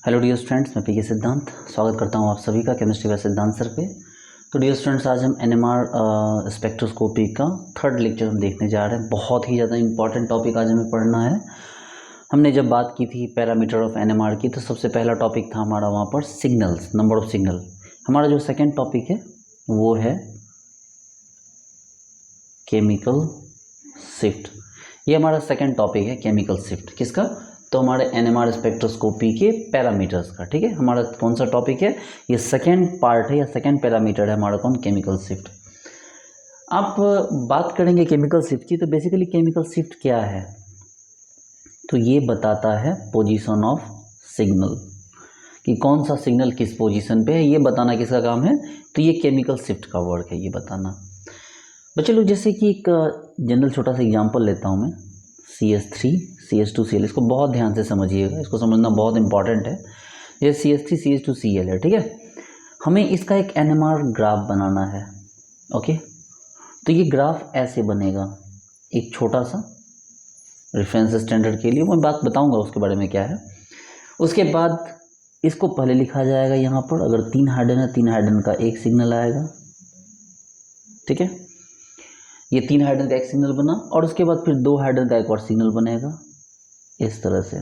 Hello dear students, मैं पीके सिद्धांत स्वागत करता हूं आप सभी का केमिस्ट्री का सिद्धांत सर पे। तो डियर स्टूडेंट्स, आज हम एनएमआर स्पेक्ट्रोस्कोपी का थर्ड लेक्चर हम देखने जा रहे हैं। बहुत ही ज़्यादा इंपॉर्टेंट टॉपिक आज हमें पढ़ना है। हमने जब बात की थी पैरामीटर ऑफ एनएमआर की, तो सबसे पहला टॉपिक था हमारा वहाँ पर सिग्नल्स, नंबर ऑफ सिग्नल। हमारा जो सेकेंड टॉपिक है वो है केमिकल शिफ्ट। ये हमारा सेकेंड टॉपिक है, केमिकल शिफ्ट। किसका? तो हमारे एनएमआर स्पेक्ट्रोस्कोपी के पैरामीटर्स का। ठीक है, हमारा कौन सा टॉपिक है? ये सेकेंड पार्ट है या सेकेंड पैरामीटर है हमारा, कौन? Chemical shift. आप बात करेंगे केमिकल शिफ्ट की, तो बेसिकली केमिकल शिफ्ट क्या है? तो ये बताता है पोजीशन ऑफ सिग्नल, कि कौन सा सिग्नल किस पोजीशन पे है, ये बताना किसका काम है? तो ये केमिकल शिफ्ट का वर्क है, ये बताना। बच्चे लोग, जैसे कि एक जनरल छोटा सा एग्जांपल लेता हूँ मैं, CH3 CH2Cl। इसको बहुत ध्यान से समझिएगा, इसको समझना बहुत इंपॉर्टेंट है। ये CH3 CH2Cl है, ठीक है। हमें इसका एक एनएमआर ग्राफ बनाना है। ओके, तो ये ग्राफ ऐसे बनेगा, एक छोटा सा रेफरेंस स्टैंडर्ड के लिए मैं बात बताऊंगा उसके बारे में क्या है। उसके बाद इसको पहले लिखा जाएगा यहाँ पर, अगर 3 हाइड्रोजन है, 3 हाइड्रोजन का एक सिग्नल आएगा। ठीक है, ये 3 हाइड्रोजन का एक सिग्नल बना, और उसके बाद फिर 2 हाइड्रोजन का एक और सिग्नल बनेगा इस तरह से।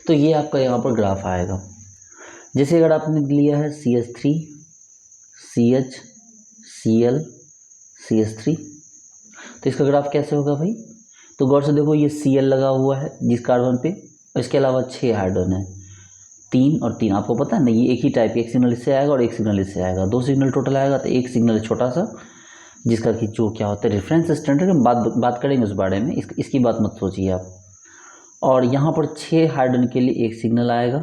तो ये आपका यहाँ पर ग्राफ आएगा। जैसे अगर आपने लिया है CH3 CH Cl CH3, तो इसका ग्राफ कैसे होगा भाई? तो गौर से देखो, ये Cl लगा हुआ है जिस कार्बन पे, और इसके अलावा 6 हाइड्रोजन है, 3 और 3। आपको पता है ना, ये एक ही टाइप, एक सिग्नल इससे आएगा और एक सिग्नल इससे आएगा, 2 सिग्नल टोटल आएगा। तो एक सिग्नल छोटा सा, जिसका कि जो क्या होता है रेफरेंस स्टैंडर्ड, हम बात करेंगे उस बारे में, इसकी बात मत सोचिए आप। और यहाँ पर 6 हाइड्रोजन के लिए एक सिग्नल आएगा,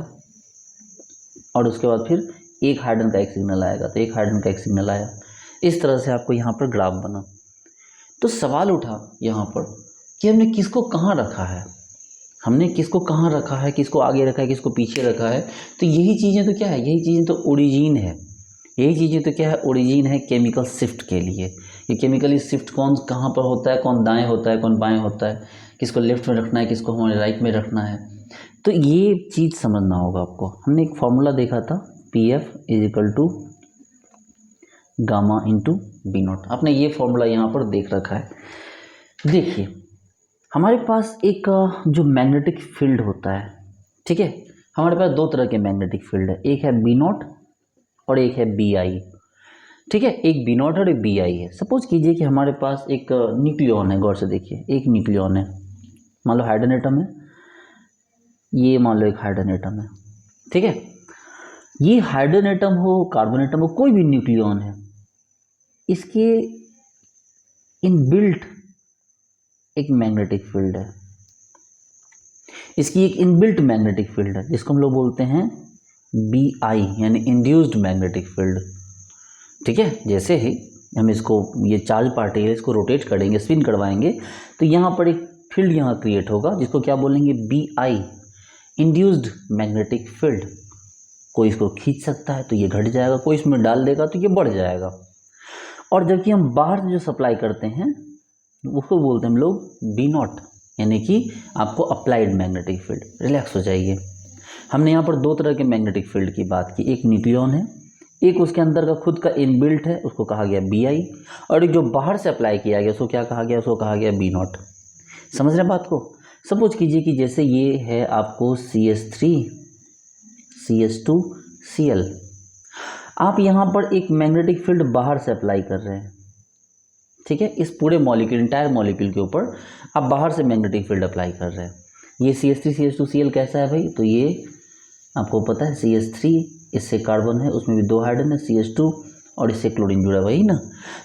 और उसके बाद फिर 1 हाइड्रोजन का एक सिग्नल आएगा, तो 1 हाइड्रोजन का एक सिग्नल आया। इस तरह से आपको यहाँ पर ग्राफ बना। तो सवाल उठा यहाँ पर कि हमने किसको कहाँ रखा है, हमने किसको कहाँ रखा है, किसको आगे रखा है, किसको पीछे रखा है। तो यही चीज़ें तो क्या है, यही चीज़ें तो ओरिजिन है, यही चीज़ें तो क्या है, ओरिजिन है केमिकल शिफ्ट के लिए। ये केमिकली शिफ्ट कौन कहाँ पर होता है, कौन दाएं होता है, कौन बाएं होता है, किसको लेफ्ट में रखना है, किसको हमारे राइट में रखना है। तो ये चीज़ समझना होगा आपको। हमने एक फॉर्मूला देखा था, PF = गामा इंटू B0। आपने ये फॉर्मूला यहाँ पर देख रखा है। देखिए, हमारे पास एक जो मैग्नेटिक फील्ड होता है, ठीक है, हमारे पास 2 तरह के मैग्नेटिक फील्ड है, एक है B0 और एक है BI। ठीक है, एक B0 और एक BI है। सपोज कीजिए कि हमारे पास एक न्यूक्लियॉन है, गौर से देखिए, एक न्यूक्लियॉन है, मान लो हाइड्रोजन एटम है, ये मान लो एक हाइड्रोजन एटम है। ठीक है, ये हाइड्रोजन एटम हो, कार्बन एटम हो, कोई भी न्यूक्लियॉन है, इसके इनबिल्ट एक मैग्नेटिक फील्ड है, इसकी एक इनबिल्ट मैग्नेटिक फील्ड है, जिसको हम लोग बोलते हैं BI, यानी इंड्यूस्ड मैग्नेटिक फील्ड। ठीक है, जैसे ही हम इसको, ये चार्ज पार्टिकल, इसको रोटेट करेंगे, स्पिन करवाएंगे, तो यहाँ पर एक फील्ड यहाँ क्रिएट होगा, जिसको क्या बोलेंगे? BI, induced magnetic field. कोई इसको खींच सकता है तो ये घट जाएगा, कोई इसमें डाल देगा तो ये बढ़ जाएगा। और जबकि हम बाहर से जो सप्लाई करते हैं उसको बोलते हैं हम लोग B0, यानी कि आपको अप्लाइड मैग्नेटिक फील्ड। रिलैक्स हो जाइए। हमने यहाँ पर 2 तरह के मैग्नेटिक फील्ड की बात की, एक न्यूक्लियॉन है, एक उसके अंदर का खुद का इनबिल्ट है, उसको कहा गया BI, और एक जो बाहर से अप्लाई किया गया उसको क्या कहा गया? उसको कहा गया B0। समझ रहे हैं बात को? सपोज कीजिए कि जैसे ये है आपको CH3 CH2Cl, आप यहाँ पर एक मैग्नेटिक फील्ड बाहर से अप्लाई कर रहे हैं। ठीक है, इस पूरे मॉलिक्यूल, इंटायर मॉलिक्यूल के ऊपर आप बाहर से मैग्नेटिक फील्ड अप्लाई कर रहे हैं। ये CH3 CH2Cl कैसा है भाई? तो ये आपको पता है, CH3, इससे कार्बन है, उसमें भी 2 हाइड्रोजन है, CH2, और इससे क्लोरीन जुड़ा, वही ना।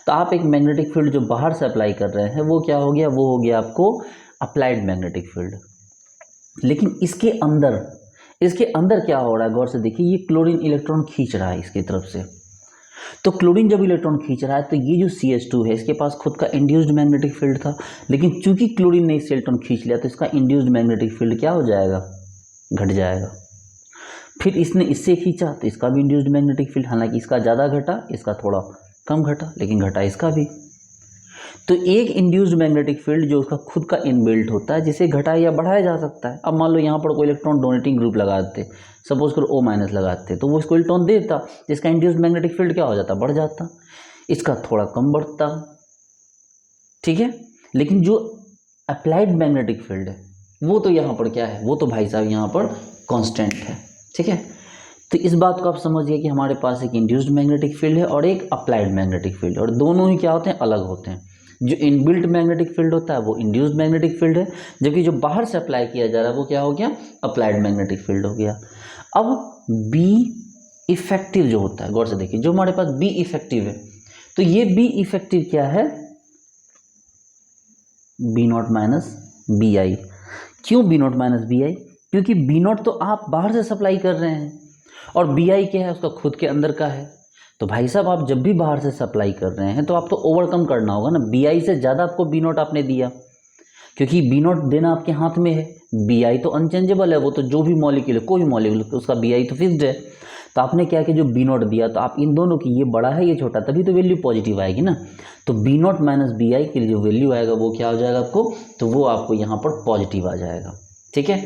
तो आप एक मैग्नेटिक फील्ड जो बाहर से अप्लाई कर रहे हैं, वो क्या हो गया? वो हो गया आपको अप्लाइड मैग्नेटिक फील्ड। लेकिन इसके अंदर क्या हो रहा है? गौर से देखिए, ये क्लोरीन इलेक्ट्रॉन खींच रहा है इसकी तरफ से। तो क्लोरीन जब इलेक्ट्रॉन खींच रहा है, तो ये जो CH2 है, इसके पास खुद का इंड्यूस्ड मैग्नेटिक फील्ड था, लेकिन चूंकि क्लोरीन ने इससे इलेक्ट्रॉन खींच लिया, तो इसका इंड्यूस्ड मैग्नेटिक फील्ड क्या हो जाएगा? घट जाएगा। फिर इसने इससे खींचा तो इसका भी इंड्यूस्ड मैग्नेटिक फील्ड, हालांकि इसका ज़्यादा घटा, इसका थोड़ा कम घटा, लेकिन घटा इसका भी। तो एक इंड्यूस्ड मैग्नेटिक फील्ड जो उसका खुद का इनबिल्ट होता है, जिसे घटाया या बढ़ाया जा सकता है। अब मान लो यहाँ पर कोई इलेक्ट्रॉन डोनेटिंग ग्रुप लगाते, सपोज करो O माइनस लगाते, तो वो इसको इलेक्ट्रॉन देता, जिसका इंड्यूस्ड मैग्नेटिक फील्ड क्या हो जाता, बढ़ जाता, इसका थोड़ा कम बढ़ता, ठीक है। लेकिन जो अप्लाइड मैग्नेटिक फील्ड है वो तो यहाँ पर क्या है, वो तो भाई साहब यहाँ पर कांस्टेंट है, ठीक है। तो इस बात को आप समझिए कि हमारे पास एक इंड्यूस्ड मैग्नेटिक फील्ड है और एक अप्लाइड मैग्नेटिक फील्ड है, और दोनों ही क्या होते हैं, अलग होते हैं। जो इनबिल्ट मैग्नेटिक फील्ड होता है वो इंड्यूस्ड मैग्नेटिक फील्ड है, जबकि जो बाहर से अप्लाई किया जा रहा है वो क्या हो गया, अप्लाइड मैग्नेटिक फील्ड हो गया। अब बी इफेक्टिव जो होता है, गौर से देखिए, जो हमारे पास बी इफेक्टिव है, तो ये बी इफेक्टिव क्या है, B naught minus B i. क्यों B naught minus B i, क्योंकि बी नॉट तो आप बाहर से सप्लाई कर रहे हैं और बी आई क्या है, उसका खुद के अंदर का है। तो भाई साहब आप जब भी बाहर से सप्लाई कर रहे हैं तो आप तो ओवरकम करना होगा ना, बी आई से ज़्यादा आपको बी नॉट आपने दिया, क्योंकि बी नॉट देना आपके हाथ में है। बी आई तो अनचेंजेबल है, वो तो जो भी मॉलिक्यूल है, कोई भी मॉलिक्यूल, उसका बी आई तो फिक्स्ड है। तो आपने क्या किया, जो बी नॉट दिया, तो आप इन दोनों की, ये बड़ा है ये छोटा, तभी तो वैल्यू पॉजिटिव आएगी ना। तो B naught minus B I के लिए जो वैल्यू आएगा वो क्या हो जाएगा आपको, तो वो आपको यहाँ पर पॉजिटिव आ जाएगा, ठीक है।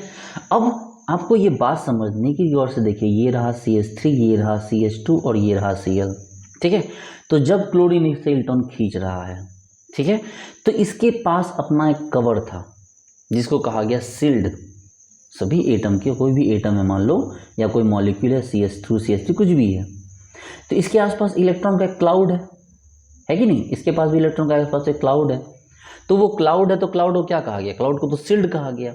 अब आपको ये बात समझने की गौर से देखिए, ये रहा CH3, ये रहा CH2 और ये रहा Cl, ठीक है। तो जब क्लोरीन इससे इलेक्ट्रॉन खींच रहा है, ठीक है, तो इसके पास अपना एक कवर था जिसको कहा गया सील्ड। सभी एटम के, कोई भी एटम है मान लो, या कोई मॉलिक्यूल है, CH2 CH3 कुछ भी है, तो इसके आसपास इलेक्ट्रॉन का एक क्लाउड है कि नहीं, इसके पास भी इलेक्ट्रॉन का आसपास एक क्लाउड है। तो वो क्लाउड है, तो क्लाउड को क्या कहा गया, क्लाउड को तो सील्ड कहा गया।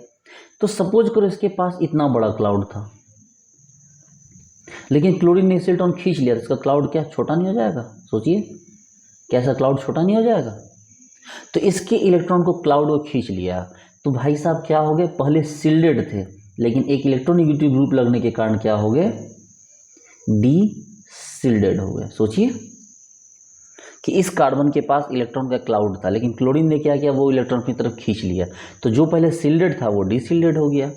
तो सपोज करो इसके पास इतना बड़ा क्लाउड था, लेकिन क्लोरीन ने इलेक्ट्रॉन खींच लिया, तो इसका क्लाउड क्या छोटा नहीं हो जाएगा, सोचिए, कैसा क्लाउड छोटा नहीं हो जाएगा। तो इसके इलेक्ट्रॉन को क्लाउड को खींच लिया, तो भाई साहब क्या हो गए, पहले सील्डेड थे, लेकिन एक इलेक्ट्रोनेगेटिव ग्रुप लगने के कारण क्या हो गए, डी सील्डेड हो गए। सोचिए कि इस कार्बन के पास इलेक्ट्रॉन का क्लाउड था, लेकिन क्लोरीन ने क्या किया, वो इलेक्ट्रॉन अपनी तरफ खींच लिया, तो जो पहले सील्डेड था वो डीसील्डेड हो गया।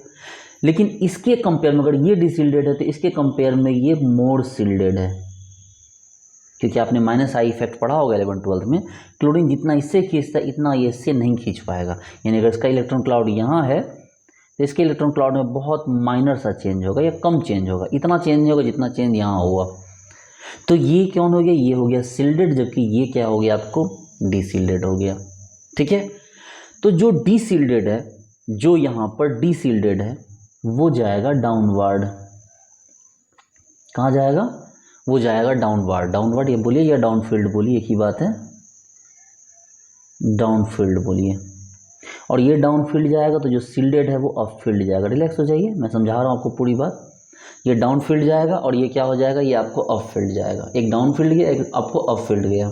लेकिन इसके कंपेयर में, अगर ये डीसील्डेड है तो इसके कंपेयर में ये मोर सील्डेड है, क्योंकि आपने माइनस आई इफेक्ट पढ़ा होगा 11th-12th में, क्लोरीन जितना इससे खींचता है इतना ये इससे नहीं खींच पाएगा। यानी अगर इसका इलेक्ट्रॉन क्लाउड यहाँ है तो इसके इलेक्ट्रॉन क्लाउड में बहुत माइनर सा चेंज होगा या कम चेंज होगा, इतना चेंज नहीं होगा जितना चेंज यहाँ हुआ। तो ये कौन हो गया, ये हो गया सील्डेड, जबकि ये क्या हो गया आपको, डीसील्डेड हो गया, ठीक है। तो जो डीसील्डेड है, जो यहाँ पर डीसील्डेड है, वो जाएगा डाउनवर्ड। कहाँ जाएगा, वो जाएगा डाउनवर्ड। डाउनवर्ड ये बोलिए या डाउनफील्ड बोलिए, एक ही बात है, डाउनफील्ड बोलिए। और ये डाउनफील्ड जाएगा तो जो सील्डेड है वो अपफील्ड जाएगा। रिलैक्स हो जाइए, मैं समझा रहा हूँ आपको पूरी बात। ये डाउनफील्ड जाएगा और ये क्या हो जाएगा, ये आपको अपफील्ड जाएगा। एक डाउनफील्ड गया, एक आपको अपफील्ड गया।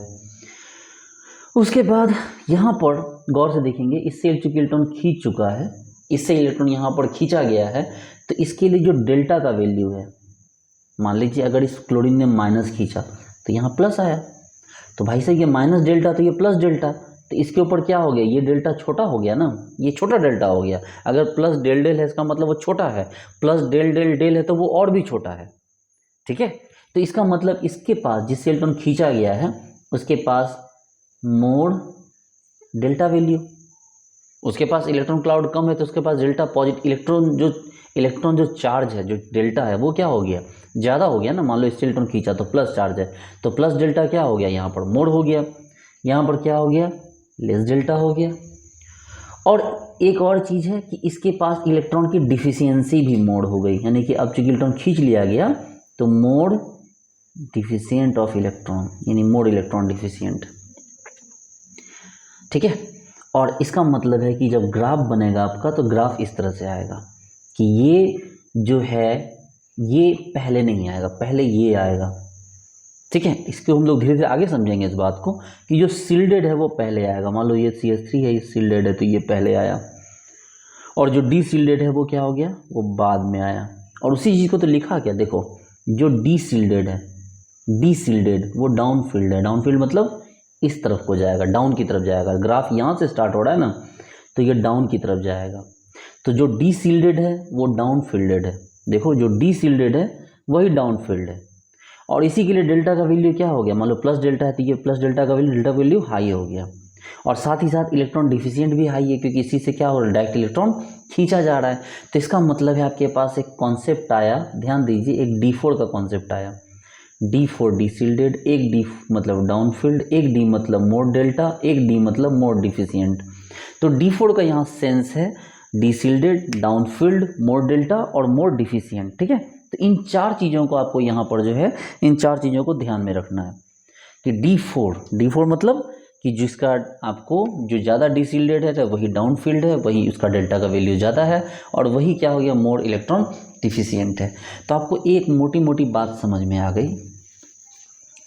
उसके बाद यहाँ पर गौर से देखेंगे, इससे इलेक्ट्रॉन खींच चुका है, इससे इलेक्ट्रॉन यहाँ पर खींचा गया है, तो इसके लिए जो डेल्टा का वैल्यू है, मान लीजिए अगर इस क्लोरीन ने माइनस खींचा तो यहाँ प्लस आया, तो भाई साहब ये माइनस डेल्टा तो ये प्लस डेल्टा, तो इसके ऊपर क्या हो गया, ये डेल्टा छोटा हो गया ना, ये छोटा डेल्टा हो गया। अगर प्लस डेल डेल है इसका मतलब वो छोटा है, प्लस डेल डेल डेल है तो वो और भी छोटा है, ठीक है। तो इसका मतलब इसके पास जिससे इलेक्ट्रॉन खींचा गया है उसके पास मोड डेल्टा वैल्यू, उसके पास इलेक्ट्रॉन क्लाउड कम है तो उसके पास डेल्टा पॉजिटिव, इलेक्ट्रॉन जो चार्ज है, जो डेल्टा है वो क्या हो गया, ज़्यादा हो गया ना। मान लो इससे इलेक्ट्रॉन खींचा तो प्लस चार्ज है, तो प्लस डेल्टा क्या हो गया, यहाँ पर मोड हो गया, यहाँ पर क्या हो गया, लेस डेल्टा हो गया। और एक और चीज़ है कि इसके पास इलेक्ट्रॉन की डिफिशियंसी भी मोड हो गई, यानी कि अब चूंकि इलेक्ट्रॉन खींच लिया गया तो मोड डिफिशियंट ऑफ इलेक्ट्रॉन, यानी मोड इलेक्ट्रॉन डिफिशियंट, ठीक है। और इसका मतलब है कि जब ग्राफ बनेगा आपका तो ग्राफ इस तरह से आएगा कि ये जो है ये पहले नहीं आएगा, पहले ये आएगा, ठीक है। इसको हम लोग धीरे धीरे आगे समझेंगे इस बात को कि जो सील्डेड है वो पहले आएगा। मान लो ये CH3 है, ये सील्डेड है तो ये पहले आया, और जो डी सील्डेड है वो क्या हो गया, वो बाद में आया। और उसी चीज़ को तो लिखा क्या, देखो जो डी सील्डेड है, डी सील्डेड वो डाउन फील्ड है। डाउन फील्ड मतलब इस तरफ को जाएगा, डाउन की तरफ जाएगा। ग्राफ यहाँ से स्टार्ट हो रहा है ना, तो ये डाउन की तरफ जाएगा। तो जो डी सील्डेड है वो डाउन फील्डेड है। देखो जो डी सील्डेड है वही डाउन फील्ड है। और इसी के लिए डेल्टा का वैल्यू क्या हो गया, मान लो प्लस डेल्टा है तो ये प्लस डेल्टा का वैल्यू, डेल्टा वैल्यू हाई हो गया। और साथ ही साथ इलेक्ट्रॉन डिफिशिएंट भी हाई है, क्योंकि इसी से क्या हो रहा है, डायरेक्ट इलेक्ट्रॉन खींचा जा रहा है। तो इसका मतलब है आपके पास एक कॉन्सेप्ट आया, ध्यान दीजिए, एक D4 का कॉन्सेप्ट आया। D4 डीसिल्डेड, एक D मतलब डाउनफील्ड, एक D मतलब मोर डेल्टा, एक D मतलब मोर डिफिशिएंट। तो D4 का यहाँ सेंस है डीसिल्डेड, डाउनफील्ड, मोर डेल्टा और मोर डिफिशिएंट, ठीक है। तो इन चार चीज़ों को आपको यहाँ पर जो है, इन चार चीज़ों को ध्यान में रखना है कि D4 मतलब कि जिसका आपको जो ज़्यादा डीसिल्डेड है वही डाउनफील्ड है, वही उसका डेल्टा का वैल्यू ज़्यादा है, और वही क्या हो गया, मोर इलेक्ट्रॉन डिफिशिएंट है। तो आपको एक मोटी मोटी बात समझ में आ गई,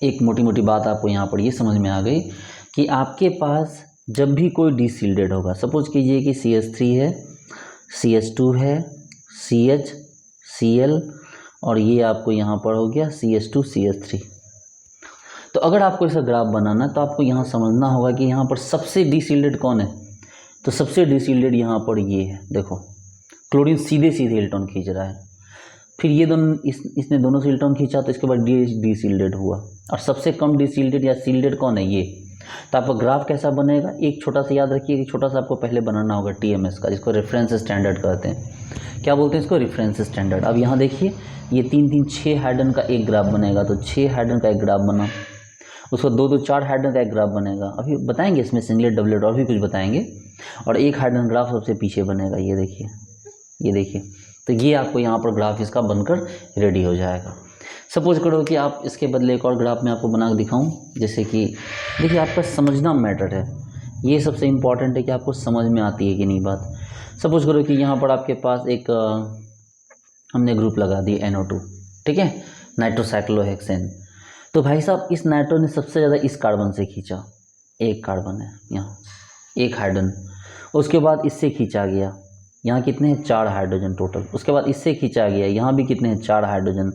एक मोटी मोटी बात आपको यहाँ पर ये समझ में आ गई कि आपके पास जब भी कोई डीसिल्डेड होगा, सपोज कीजिए कि CH3 है, CH2 है, CH, Cl और ये आपको यहाँ पर हो गया CH2 CH3। तो अगर आपको इसका ग्राफ बनाना है तो आपको यहाँ समझना होगा कि यहाँ पर सबसे डीसिल्डेड कौन है। तो सबसे डीसिल्डेड यहाँ पर ये है, देखो क्लोरीन सीधे सीधे इलेक्ट्रॉन खींच रहा है, फिर ये दोनों इसने दोनों से इलेक्ट्रॉन खींचा, तो इसके बाद डीसिल्डेड हुआ, और सबसे कम डीसिल्डेड या सील्डेड कौन है, ये। तो आपका ग्राफ कैसा बनेगा, एक छोटा सा याद रखिए, एक छोटा सा आपको पहले बनाना होगा TMS का, जिसको रेफरेंस स्टैंडर्ड कहते हैं। क्या बोलते हैं इसको, रेफरेंस स्टैंडर्ड। अब यहाँ देखिए, ये 6 हाइड्रोजन का एक ग्राफ बनेगा, तो 6 हाइड्रोजन का एक ग्राफ बना, उसको 2 4 हाइड्रोजन का एक ग्राफ बनेगा, अभी बताएंगे इसमें सिंगलेट डबलेट और भी कुछ बताएंगे, और एक हाइड्रोजन ग्राफ सबसे पीछे बनेगा, ये देखिए, ये देखिए। तो ये आपको यहाँ पर ग्राफ इसका बनकर रेडी हो जाएगा। सपोज करो कि आप इसके बदले एक और ग्राफ मैं आपको बना के दिखाऊं, जैसे कि देखिए, आपका समझना मैटर है, ये सबसे इम्पॉर्टेंट है कि आपको समझ में आती है कि नहीं बात। सपोज करो कि यहाँ पर आपके पास एक हमने ग्रुप लगा दी NO2, ठीक है, नाइट्रोसाइक्लोहेक्सेन। तो भाई साहब, इस नाइट्रो ने सबसे ज़्यादा इस कार्बन से खींचा, एक कार्बन है यहाँ, एक हाइड्रोजन, उसके बाद इससे खींचा गया, यहाँ कितने हैं, 4 हाइड्रोजन टोटल, उसके बाद इससे खींचा गया, यहाँ भी कितने हैं, 4 हाइड्रोजन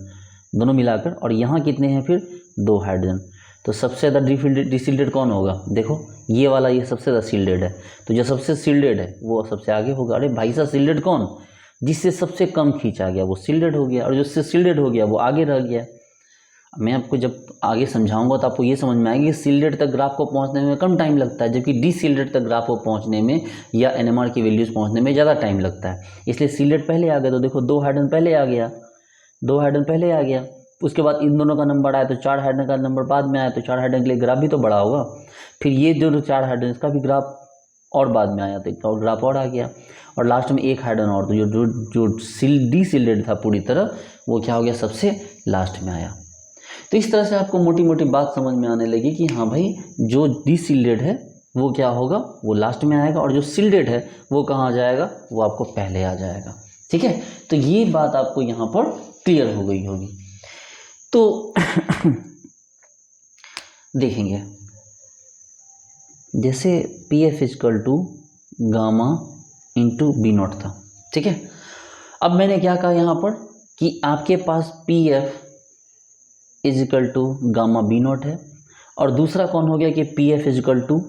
दोनों मिलाकर, और यहाँ कितने हैं फिर, 2 हाइड्रोजन। तो सबसे ज़्यादा डीसिल्डेड कौन होगा, देखो ये वाला, ये सबसे ज़्यादा सील्डेड है, तो जो सबसे सील्डेड है वो सबसे आगे होगा। अरे भाई साहब, सील्डेड कौन, जिससे सबसे कम खींचा गया वो सील्डेड हो गया, और जिससे सील्डेड हो गया वो आगे रह गया। मैं आपको जब आगे समझाऊंगा तो आपको ये समझ में आएगी कि सील्डेड तक ग्राफ को पहुंचने में कम टाइम लगता है, जबकि डीसील्डेड तक ग्राफ को पहुंचने में या NMR की वैल्यूज़ पहुंचने में ज़्यादा टाइम लगता है। इसलिए सील्डेड पहले आ गया, तो देखो 2 हाइड्रोजन पहले आ गया, 2 हाइड्रोजन पहले आ गया, उसके बाद इन दोनों का नंबर आया तो 4 हाइड्रोजन का नंबर बाद में आया, तो 4 हाइड्रोजन के लिए ग्राफ भी तो बड़ा होगा। फिर ये जो 4 हाइड्रोजन इसका भी ग्राफ और बाद में आया, तो एक और ग्राफ और आ गया, और लास्ट में 1 हाइड्रोजन और, तो जो डीसिल्डेड था पूरी तरह, वो क्या हो गया, सबसे लास्ट में आया। तो इस तरह से आपको मोटी मोटी बात समझ में आने लगी कि हाँ भाई, जो डीसिल्डेड है वो क्या होगा, वो लास्ट में आएगा, और जो सिल्डेड है वो कहाँ आ जाएगा, वो आपको पहले आ जाएगा, ठीक है। तो ये बात आपको यहाँ पर क्लियर हो गई होगी। तो देखेंगे, जैसे PF equal to gamma into B0 था, ठीक है। अब मैंने क्या कहा यहाँ पर कि आपके पास PF equal to gamma B0 है, और दूसरा कौन हो गया कि PF इजिकल टू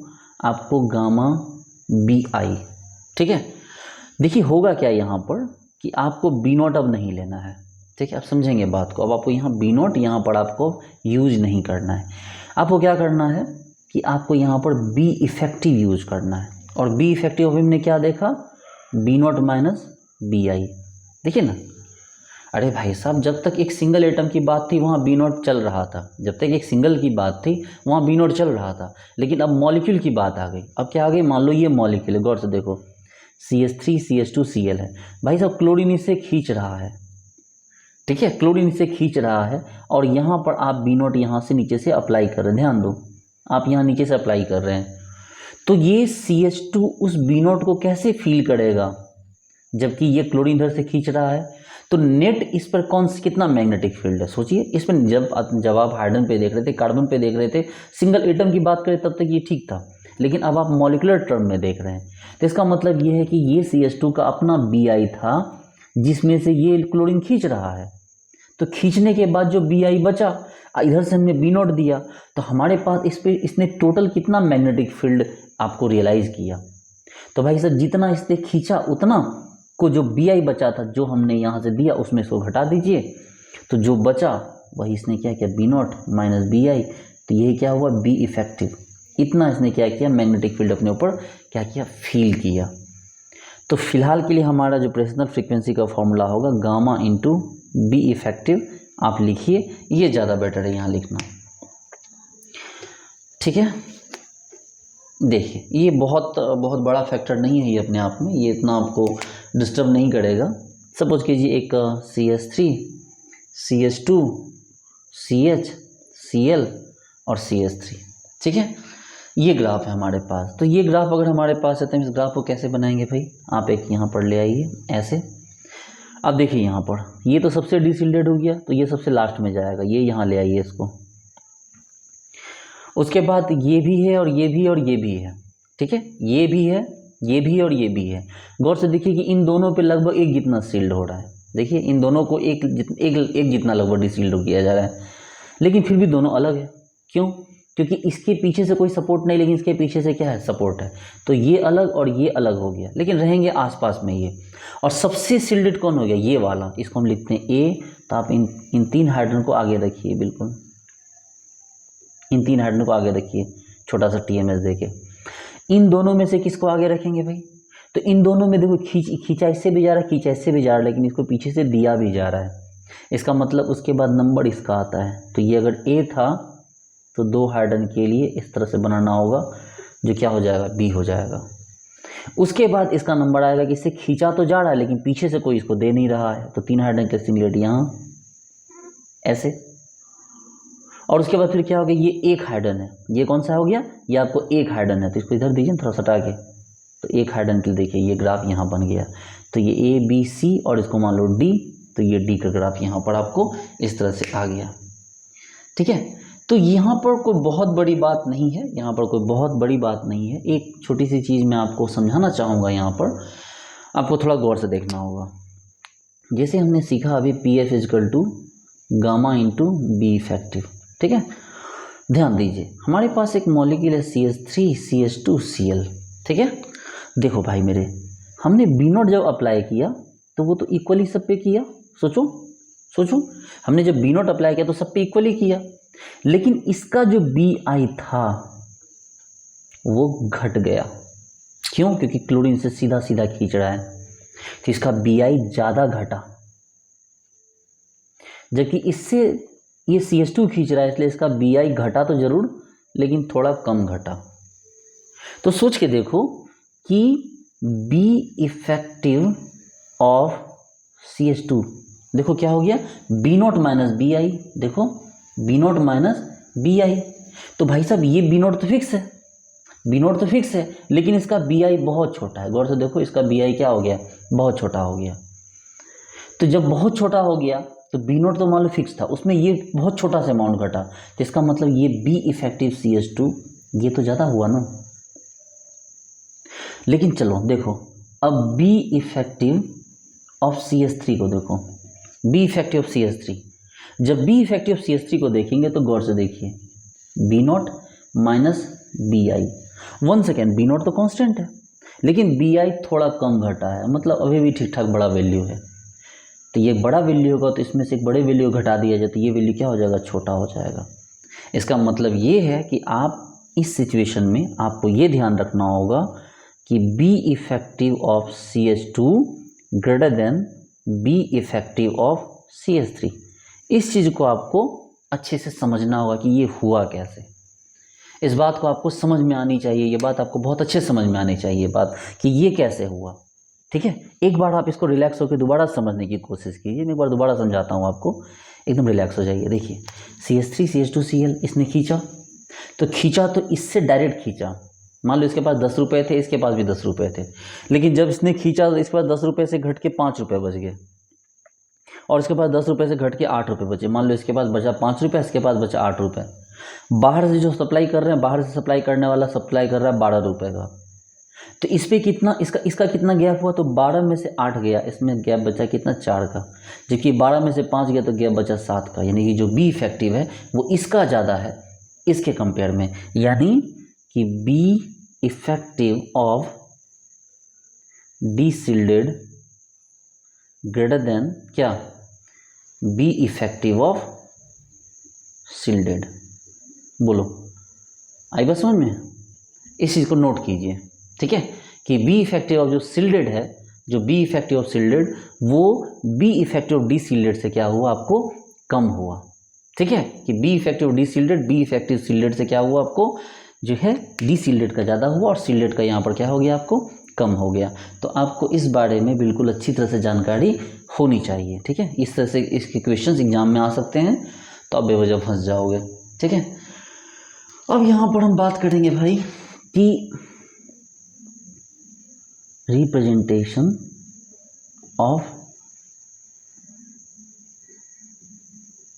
आपको गामा BI, ठीक है। देखिए होगा क्या यहाँ पर कि आपको B0 अब नहीं लेना है, ठीक है, आप समझेंगे बात को। अब आपको यहाँ B0 यहाँ पर आपको यूज नहीं करना है, आपको क्या करना है कि आपको यहाँ पर B इफेक्टिव यूज करना है। और B इफेक्टिव अभी हमने क्या देखा, B0 माइनस BI, देखिए ना। अरे भाई साहब, जब तक एक सिंगल एटम की बात थी वहाँ B0 चल रहा था, जब तक एक सिंगल की बात थी वहाँ B0 चल रहा था, लेकिन अब मॉलिक्यूल की बात आ गई। अब क्या आ गई, मान लो ये मॉलिक्यूल है, गौर से देखो, CH3 CH2 Cl है, भाई साहब क्लोरीन इसे खींच रहा है, ठीक है, क्लोरीन इसे खींच रहा है, और यहाँ पर आप B0 यहाँ से नीचे से अप्लाई कर रहे हैं, ध्यान दो, आप यहाँ नीचे से अप्लाई कर रहे हैं। तो ये CH2 उस B0 को कैसे फील करेगा, जबकि ये क्लोरीन इधर से खींच रहा है। तो नेट इस पर कितना मैग्नेटिक फील्ड है, सोचिए। इस पर जब आप हाइड्रोजन पे देख रहे थे, कार्बन पे देख रहे थे, सिंगल एटम की बात करें तब तक ये ठीक था, लेकिन अब आप मॉलिक्यूलर टर्म में देख रहे हैं। तो इसका मतलब ये है कि ये CH2 का अपना BI था, जिसमें से ये क्लोरीन खींच रहा है। तो खींचने के बाद जो BI बचा, इधर से हमने B0 दिया, तो हमारे पास इस पर इसने टोटल कितना मैग्नेटिक फील्ड आपको रियलाइज़ किया। तो भाई सर, जितना इसने खींचा उतना को जो BI बचा था, जो हमने यहाँ से दिया, उसमें से घटा दीजिए, तो जो बचा वही इसने क्या किया, B0 माइनस BI, तो ये क्या हुआ, B इफेक्टिव। इतना इसने क्या किया, मैग्नेटिक फील्ड अपने ऊपर क्या किया, फील किया। तो फिलहाल के लिए हमारा जो प्रेशनल फ्रीक्वेंसी का फॉर्मूला होगा गामा इंटू बी इफेक्टिव, आप लिखिए, ये ज़्यादा बेटर है यहाँ लिखना, ठीक है। देखिए ये बहुत बहुत बड़ा फैक्टर नहीं है ये अपने आप में, ये इतना आपको डिस्टर्ब नहीं करेगा। सपोज कीजिए एक CH3, CH2, CH, Cl और CH3, ठीक है, ये ग्राफ है हमारे पास। तो ये ग्राफ अगर हमारे पास है तो हम इस ग्राफ को कैसे बनाएंगे भाई, आप एक यहाँ पर ले आइए ऐसे। अब देखिए यहाँ पर ये तो सबसे डिसिल्डेड हो गया, तो ये सबसे लास्ट में जाएगा, ये यहाँ ले आइए इसको। उसके बाद ये भी है और ये भी और ये भी है, ठीक है, ये भी है, ये भी और ये भी है। गौर से देखिए कि इन दोनों पे लगभग एक जितना सील्ड हो रहा है। देखिए इन दोनों को एक जितना लगभग डिसील्ड किया जा रहा है, लेकिन फिर भी दोनों अलग है। क्यों? क्योंकि इसके पीछे से कोई सपोर्ट नहीं, लेकिन इसके पीछे से क्या है, सपोर्ट है। तो ये अलग और ये अलग हो गया, लेकिन रहेंगे आसपास में ये। और सबसे सील्डेड कौन हो गया, ये वाला, इसको हम लिखते हैं ए। तो आप इन 3 हाइड्रोजन को आगे रखिए, बिल्कुल इन 3 हाइड्रोजन को आगे रखिए, छोटा सा TMS देके। इन दोनों में से किसको आगे रखेंगे भाई, तो इन दोनों में देखो खींचा इससे भी जा रहा है, खींचा इससे भी जा रहा है, लेकिन इसको पीछे से दिया भी जा रहा है। इसका मतलब उसके बाद नंबर इसका आता है। तो ये अगर A था तो 2 हाइड्रोजन के लिए इस तरह से बनाना होगा, जो क्या हो जाएगा, B हो जाएगा। उसके बाद इसका नंबर आएगा कि इससे खींचा तो जा रहा है, लेकिन पीछे से कोई इसको दे नहीं रहा है, तो 3 हाइड्रोजन के सिंगलेट यहाँ ऐसे। और उसके बाद फिर क्या हो गया, ये 1 हाइड्रोजन है, ये कौन सा हो गया, ये आपको 1 हाइड्रोजन है, तो इसको इधर दीजिए थोड़ा सटा के। तो 1 हाइड्रोजन के लिए देखिए ये ग्राफ यहाँ बन गया। तो ये ABC और इसको मान लो D, तो ये D का ग्राफ यहाँ पर आपको इस तरह से आ गया, ठीक है। तो यहाँ पर कोई बहुत बड़ी बात नहीं है, यहाँ पर कोई बहुत बड़ी बात नहीं है। एक छोटी सी चीज़ मैं आपको समझाना चाहूँगा, यहाँ पर आपको थोड़ा गौर से देखना होगा। जैसे हमने सीखा अभी PF equal to gamma into B effective, ठीक है। ध्यान दीजिए हमारे पास एक मॉलिक्यूल है CH3, CH2, Cl, ठीक है। देखो भाई मेरे, हमने B नोट जब अप्लाई किया तो वो तो इक्वली सब पे किया। सोचो हमने जब B नोट अप्लाई किया तो सब पे इक्वली किया, लेकिन इसका जो BI था वो घट गया। क्यों? क्योंकि क्लोरीन से सीधा सीधा खींच रहा है, तो इसका BI ज़्यादा घटा। जबकि इससे ये CH2 खींच रहा है, इसलिए इसका BI घटा तो जरूर, लेकिन थोड़ा कम घटा। तो सोच के देखो कि B इफेक्टिव ऑफ CH2, देखो क्या हो गया, B नोट माइनस BI, देखो B नोट माइनस BI। तो भाई साहब ये B नोट तो फिक्स है, B नोट तो फिक्स है, लेकिन इसका BI बहुत छोटा है। गौर से देखो इसका BI क्या हो गया, बहुत छोटा हो गया। तो जब बहुत छोटा हो गया तो B नोट तो मान लो फिक्स था, उसमें ये बहुत छोटा सा अमाउंट घटा, तो इसका मतलब ये B इफेक्टिव CH2 ये तो ज़्यादा हुआ ना। लेकिन चलो देखो अब B इफेक्टिव ऑफ CH3 को देखो, B इफेक्टिव ऑफ CH3, जब B इफेक्टिव CH3 को देखेंगे तो गौर से देखिए B note minus BI। 1 second, B note तो कांस्टेंट है, लेकिन BI थोड़ा कम घटा है, मतलब अभी भी ठीक ठाक बड़ा वैल्यू है। तो ये बड़ा वैल्यू होगा तो इसमें से एक बड़े वैल्यू घटा दिया जाए तो ये वैल्यू क्या हो जाएगा, छोटा हो जाएगा। इसका मतलब ये है कि आप इस सिचुएशन में आपको ये ध्यान रखना होगा कि B effective of CH2 greater than B effective of CH3। इस चीज़ को आपको अच्छे से समझना होगा कि ये हुआ कैसे। इस बात को आपको समझ में आनी चाहिए, ये बात आपको बहुत अच्छे समझ में आनी चाहिए बात कि ये कैसे हुआ, ठीक है। एक बार आप इसको रिलैक्स होकर दोबारा समझने की कोशिश कीजिए। मैं एक बार दोबारा समझाता हूँ आपको, एकदम रिलैक्स हो जाइए। देखिए CH3 CH2 Cl इसने खींचा, तो खींचा तो इससे डायरेक्ट खींचा। मान लो इसके पास 10 रुपये थे, इसके पास भी 10 रुपये थे, लेकिन जब इसने खींचा तो इसके पास 10 रुपये से घट के 5 रुपये बच गए, और इसके पास 10 रुपये से घट के 8 रुपये बचे। मान लो इसके पास बचा 5 रुपये, इसके पास बचा 8 रुपये। बाहर से जो सप्लाई कर रहे हैं, बाहर से सप्लाई करने वाला सप्लाई कर रहा है 12 रुपये का, तो इस पर कितना, इसका कितना गैप हुआ, तो 12 में से 8 गया, इसमें गैप बचा कितना, 4 का। जबकि 12 में से 5 गया तो गैप बचा 7 का, यानी कि जो B इफेक्टिव है वो इसका ज़्यादा है इसके कंपेयर में, यानी कि B effective of deshielded greater than क्या, B इफेक्टिव ऑफ सिल्डेड। बोलो आई बात समझ में? इस चीज़ को नोट कीजिए, ठीक है, कि बी इफेक्टिव ऑफ जो सील्डेड है, जो बी इफेक्टिव ऑफ सील्डेड, वो be effective of D shielded से क्या हुआ आपको, कम हुआ, ठीक है, कि be effective D shielded be effective shielded से क्या हुआ आपको, जो है डी सील्डेड का ज़्यादा हुआ और सील्डेड का यहाँ पर क्या हो गया आपको, कम हो गया। तो आपको इस बारे में बिल्कुल अच्छी तरह से जानकारी होनी चाहिए, ठीक है। इस तरह से इसके क्वेश्चंस एग्जाम में आ सकते हैं, तो आप बेवजह फंस जाओगे, ठीक है। अब यहाँ पर हम बात करेंगे भाई कि रिप्रेजेंटेशन ऑफ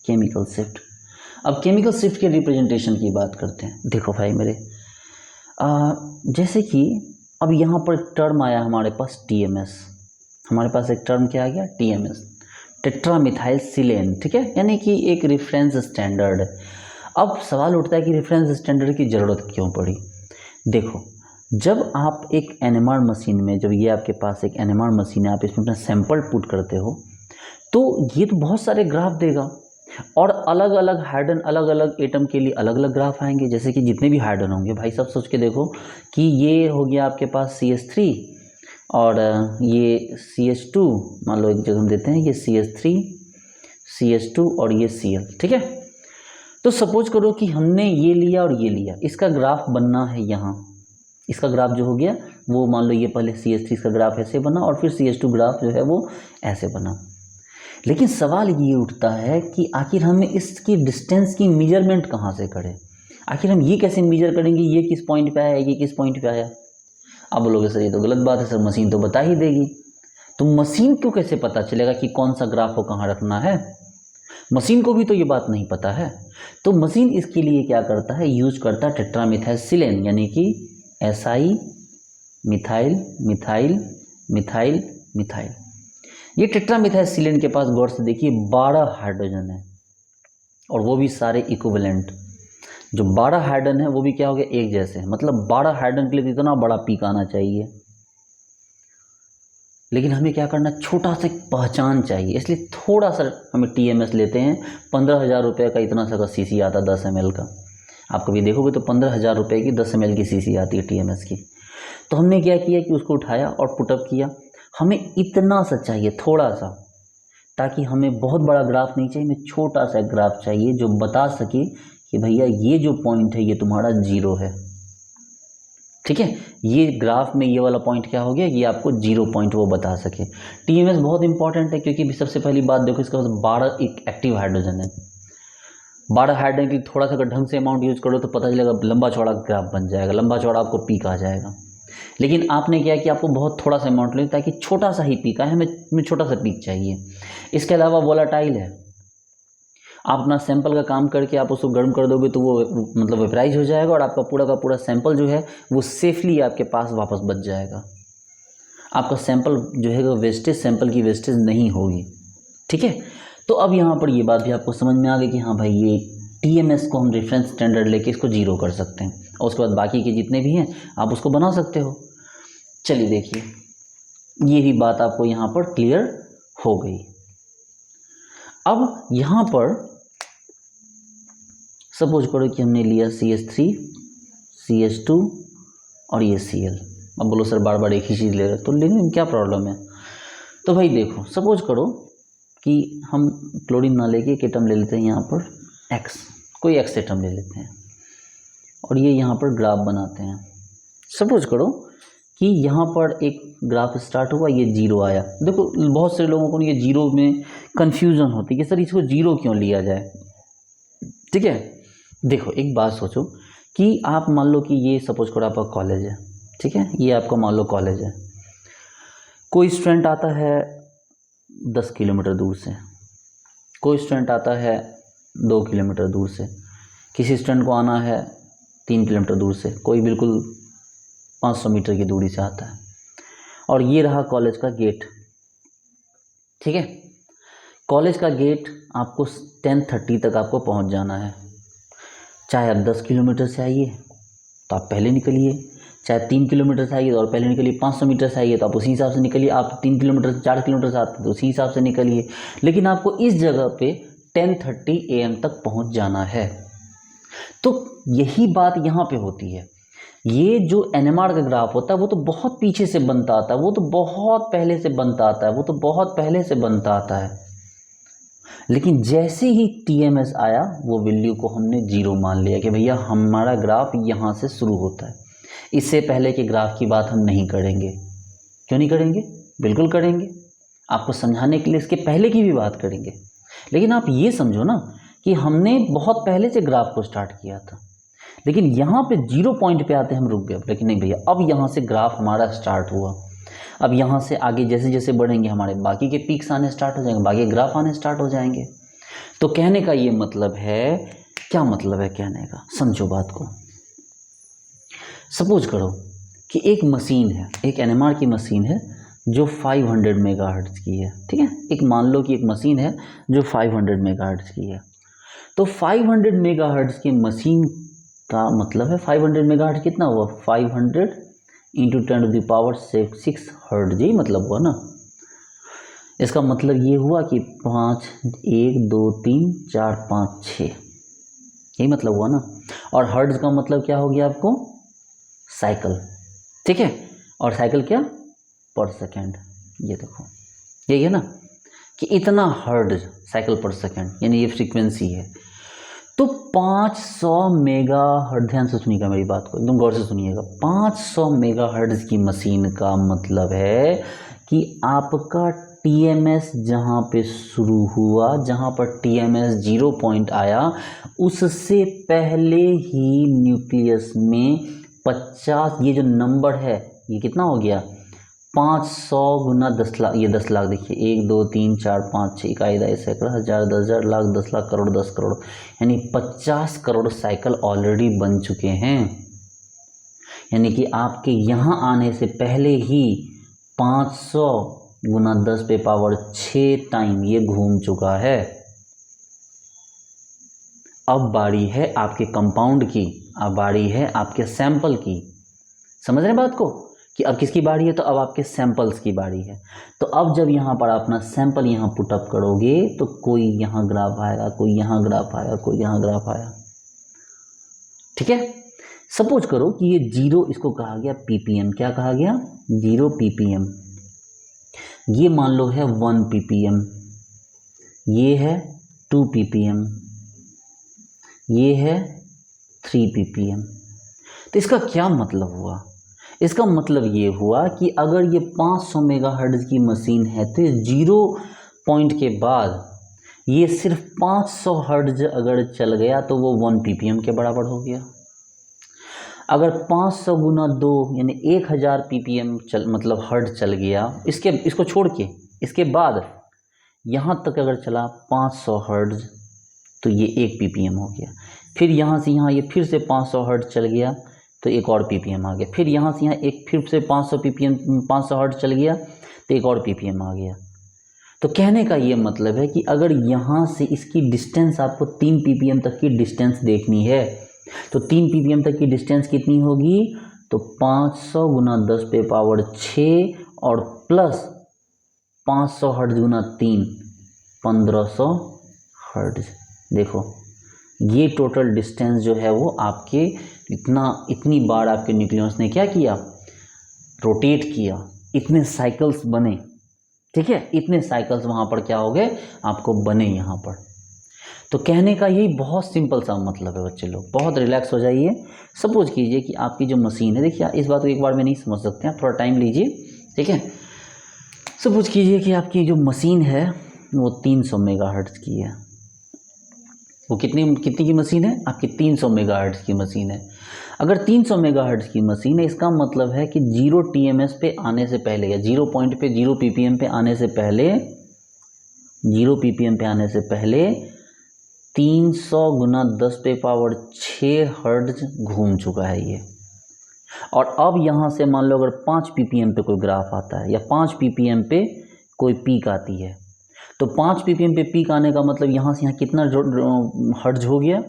केमिकल शिफ्ट। अब केमिकल शिफ्ट के रिप्रेजेंटेशन की बात करते हैं। देखो भाई मेरे, जैसे कि अब यहाँ पर टर्म आया हमारे पास TMS, हमारे पास एक टर्म क्या आ गया, TMS, टेट्रामिथाइल सिलेन, ठीक है, यानी कि एक रेफरेंस स्टैंडर्ड। अब सवाल उठता है कि रेफरेंस स्टैंडर्ड की ज़रूरत क्यों पड़ी। देखो, जब आप एक NMR मशीन में, जब ये आपके पास एक NMR मशीन है, आप इसमें अपना सैंपल पुट करते हो, तो ये तो बहुत सारे ग्राफ देगा और अलग अलग हाइड्रोजन, अलग अलग एटम के लिए अलग अलग ग्राफ आएंगे। जैसे कि जितने भी हाइड्रोजन होंगे भाई, सब सोच के देखो कि ये हो गया आपके पास CH3 और ये CH2, मान लो एक जगह हम देते हैं, ये CH3 CH2 और ये Cl, ठीक है। तो सपोज करो कि हमने ये लिया और ये लिया, इसका ग्राफ बनना है यहाँ, इसका ग्राफ जो हो गया वो मान लो ये पहले CH3 का ग्राफ ऐसे बना और फिर CH2 ग्राफ जो है वो ऐसे बना। लेकिन सवाल ये उठता है कि आखिर हमें इसकी डिस्टेंस की मेजरमेंट कहाँ से करें, आखिर हम ये कैसे मेजर करेंगे, ये किस पॉइंट पे आया, ये किस पॉइंट पे आया। आप बोलोगे सर ये तो गलत बात है, सर मशीन तो बता ही देगी। तो मशीन को कैसे पता चलेगा कि कौन सा ग्राफ को कहाँ रखना है, मशीन को भी तो ये बात नहीं पता है। तो मशीन इसके लिए क्या करता है, यूज करता है टेट्रामिथाइल सिलेन, यानी कि SI methyl methyl methyl methyl. ये टेट्रामिथाइल सिलेन के पास गौर से देखिए 12 हाइड्रोजन है और वो भी सारे इक्विवेलेंट। जो 12 हाइड्रोजन है वो भी क्या हो गया, एक जैसे, मतलब 12 हाइड्रोजन के लिए इतना बड़ा पीक आना चाहिए। लेकिन हमें क्या करना, छोटा सा पहचान चाहिए, इसलिए थोड़ा सा हमें TMS लेते हैं। 15,000 रुपये का इतना सा का CC आता 10 ml का। आप कभी देखोगे तो 15,000 रुपये की 10 ml की CC आती है TMS की। तो हमने क्या किया कि उसको उठाया और पुटअप किया। हमें इतना सा चाहिए, थोड़ा सा, ताकि हमें बहुत बड़ा ग्राफ नहीं चाहिए, हमें छोटा सा ग्राफ चाहिए जो बता सके कि भैया ये जो पॉइंट है ये तुम्हारा 0 है, ठीक है। ये ग्राफ में ये वाला पॉइंट क्या हो गया, ये आपको 0 पॉइंट वो बता सके। TMS बहुत इंपॉर्टेंट है क्योंकि सबसे पहली बात देखो, इसके पास 12 एक एक्टिव हाइड्रोजन है। 12 हाइड्रोजन की थोड़ा सा अगर ढंग से अमाउंट यूज करो तो पता चलेगा लंबा चौड़ा ग्राफ बन जाएगा, लंबा चौड़ा आपको पीक आ जाएगा। लेकिन आपने क्या कि आपको बहुत थोड़ा सा अमाउंट लें ताकि छोटा सा ही पीक आए, हमें छोटा सा पीक चाहिए। इसके अलावा वोलाटाइल है, आप अपना सैंपल का काम करके आप उसको गर्म कर दोगे तो वो मतलब वेपराइज हो जाएगा और आपका पूरा का पूरा सैंपल जो है वो सेफली आपके पास वापस बच जाएगा। आपका सैंपल जो है वो वेस्टेज, सैंपल की वेस्टेज नहीं होगी, ठीक है। तो अब यहाँ पर ये बात भी आपको समझ में आ गई कि हाँ भाई ये TMS को हम रेफरेंस स्टैंडर्ड लेके इसको 0 कर सकते हैं और उसके बाद बाकी के जितने भी हैं आप उसको बना सकते हो। चलिए देखिए, ये भी बात आपको यहाँ पर क्लियर हो गई। अब यहाँ पर सपोज करो कि हमने लिया CH3 CH2 और ये Cl। अब बोलो सर बार बार एक ही चीज़ ले रहे, तो लेने में क्या प्रॉब्लम है। तो भाई देखो, सपोज करो कि हम क्लोरीन ना लेके एक एटम ले लेते हैं यहाँ पर X, कोई X एटम ले लेते हैं और ये यहाँ पर ग्राफ बनाते हैं। सपोज करो कि यहाँ पर एक ग्राफ स्टार्ट हुआ, ये 0 आया। देखो बहुत सारे लोगों को ये 0 में कन्फ्यूज़न होती है कि सर इसको 0 क्यों लिया जाए, ठीक है। देखो एक बात सोचो कि आप मान लो कि ये सपोज करो आपका कॉलेज है, ठीक है, ये आपका मान लो कॉलेज है। कोई स्टूडेंट आता है 10 किलोमीटर दूर से, कोई स्टूडेंट आता है 2 किलोमीटर दूर से, किसी स्टूडेंट को आना है 3 किलोमीटर दूर से, कोई बिल्कुल 500 मीटर की दूरी से आता है। और ये रहा कॉलेज का गेट, ठीक है। कॉलेज का गेट आपको 10:30 तक आपको पहुंच जाना है। चाहे आप 10 किलोमीटर से आइए तो आप पहले निकलिए, चाहे 3 किलोमीटर से आइए तो और पहले निकलिए, 500 मीटर से आइए तो आप उसी हिसाब से निकलिए, आप 3 किलोमीटर से 4 किलोमीटर से आते तो उसी हिसाब से निकलिए। लेकिन आपको इस जगह पे 10:30 AM तक पहुंच जाना है। तो यही बात यहाँ पे होती है। ये जो एनएमआर का ग्राफ होता है वो तो बहुत पीछे से बनता आता है, वो तो बहुत पहले से बनता आता है, वो तो बहुत पहले से बनता आता है। लेकिन जैसे ही टीएमएस आया वो वैल्यू को हमने जीरो मान लिया कि भैया हमारा ग्राफ यहाँ से शुरू होता है। इससे पहले के ग्राफ की बात हम नहीं करेंगे। क्यों नहीं करेंगे? बिल्कुल करेंगे, आपको समझाने के लिए इसके पहले की भी बात करेंगे। लेकिन आप ये समझो ना कि हमने बहुत पहले से ग्राफ को स्टार्ट किया था, लेकिन यहाँ पे जीरो पॉइंट पे आते हम रुक गए। लेकिन नहीं भैया, अब यहाँ से ग्राफ हमारा स्टार्ट हुआ। अब यहाँ से आगे जैसे जैसे बढ़ेंगे हमारे बाकी के पीक्स आने स्टार्ट हो जाएंगे, बाकी ग्राफ आने स्टार्ट हो जाएंगे। तो कहने का ये मतलब है, क्या मतलब है कहने का, समझो बात को। सपोज करो कि एक मशीन है, एक एनएमआर की मशीन है जो 500 मेगाहर्ट्ज़ की है, ठीक है। एक मान लो कि एक मशीन है जो 500 मेगाहर्ट्ज़ की है। तो 500 मेगाहर्ट्ज़ की मशीन का मतलब है 500 मेगाहर्ट्ज़ कितना हुआ, 500 इंटू 10⁻6 हर्ट्ज़, यही मतलब हुआ ना। इसका मतलब ये हुआ कि 5 1 2 3 4 5 6, यही मतलब हुआ ना। और हर्ट्ज़ का मतलब क्या हो गया आपको, साइकिल, ठीक है। और साइकिल क्या, पर सेकेंड। ये देखो यही है ना कि इतना हर्ट्ज़ साइकिल पर सेकेंड, यानी ये फ्रीक्वेंसी है। तो 500 मेगा हर्ट्ज़, ध्यान से सुनिएगा मेरी बात को, एकदम गौर से सुनिएगा। 500 मेगा हर्ट्ज़ की मशीन का मतलब है कि आपका टीएमएस जहाँ पे शुरू हुआ, जहाँ पर टीएमएस 0 पॉइंट आया, उससे पहले ही न्यूक्लियस में 50, ये जो नंबर है ये कितना हो गया, 500 गुना 10 लाख, ये 10 लाख देखिए, 1 2 3 4 5 6 इकाई दाई सैकड़ा हज़ार 10,000 लाख 10 लाख करोड़ 10 करोड़, यानी 50 करोड़ साइकिल ऑलरेडी बन चुके हैं। यानी कि आपके यहाँ आने से पहले ही 500 गुना 10 पे पावर 6 टाइम ये घूम चुका है। अब बारी है आपके कंपाउंड की, अब बारी है आपके सैंपल की। समझ रहे हैं बात को कि अब किसकी बारी है, तो अब आपके सैंपल्स की बारी है। तो अब जब यहाँ पर अपना सैंपल यहाँ पुटअप करोगे तो कोई यहाँ ग्राफ आएगा, कोई यहाँ ग्राफ आएगा, कोई यहाँ ग्राफ आया, ठीक है। सपोज करो कि ये 0, इसको कहा गया पीपीएम, क्या कहा गया, 0 पीपीएम। ये मान लो है 1 पीपीएम, ये है 2 पीपीएम, ये है 3 पीपीएम। तो इसका क्या मतलब हुआ, इसका मतलब ये हुआ कि अगर ये 500 मेगाहर्ट्ज़ की मशीन है तो इस 0 पॉइंट के बाद ये सिर्फ 500 हर्ट्ज़ अगर चल गया तो वो 1 पीपीएम के बराबर हो गया। अगर 500 गुना 2 यानी 1000 पीपीएम मतलब हर्ट्ज़ चल गया, इसको छोड़ के इसके बाद यहाँ तक अगर चला 500 हर्ट्ज़ तो ये 1 पीपीएम हो गया। फिर यहाँ से यहाँ ये फिर से 500 हर्ट्ज़ चल गया तो एक और पीपीएम आ गया। फिर यहाँ से यहाँ एक फिर से 500 पीपीएम 500 हर्ट्ज़ चल गया तो एक और पीपीएम आ गया। तो कहने का ये मतलब है कि अगर यहाँ से इसकी डिस्टेंस आपको 3 पीपीएम तक की डिस्टेंस देखनी है तो 3 पीपीएम तक की डिस्टेंस कितनी होगी, तो 500 गुना 10 पे पावर 6 और प्लस 500 हर्ट्ज़ गुना 3 1500 हर्ट्ज़। देखो ये टोटल डिस्टेंस जो है वो आपके इतनी बार आपके न्यूक्लियस ने क्या किया, रोटेट किया, इतने साइकिल्स बने, ठीक है। इतने साइकिल्स वहाँ पर क्या हो गए आपको बने यहाँ पर। तो कहने का यही बहुत सिंपल सा मतलब है बच्चे लोग, बहुत रिलैक्स हो जाइए। सपोज कीजिए कि आपकी जो मशीन है, देखिए इस बात को एक बार में नहीं समझ सकते हैं, थोड़ा टाइम लीजिए, ठीक है। सपोज कीजिए कि आपकी जो मशीन है वो 300 मेगाहर्ट्ज़ की है। वो कितनी की मशीन है आपकी, 300 मेगाहर्ट्ज़ की मशीन है। अगर 300 मेगाहर्ट्ज़ की मशीन है, इसका मतलब है कि 0 टीएमएस पे आने से पहले या 0 पॉइंट पे 0 पीपीएम पे आने से पहले 0 पीपीएम पे आने से पहले 300 गुना 10 पे पावर 6 हर्ट्ज़ घूम चुका है ये। और अब यहाँ से मान लो अगर 5 पीपीएम पे कोई ग्राफ आता है या 5 पीपीएम पे कोई पीक आती है, तो 5 पीपीएम पे पीक आने का मतलब यहाँ से यहाँ कितना हर्ट्ज़ हो गया,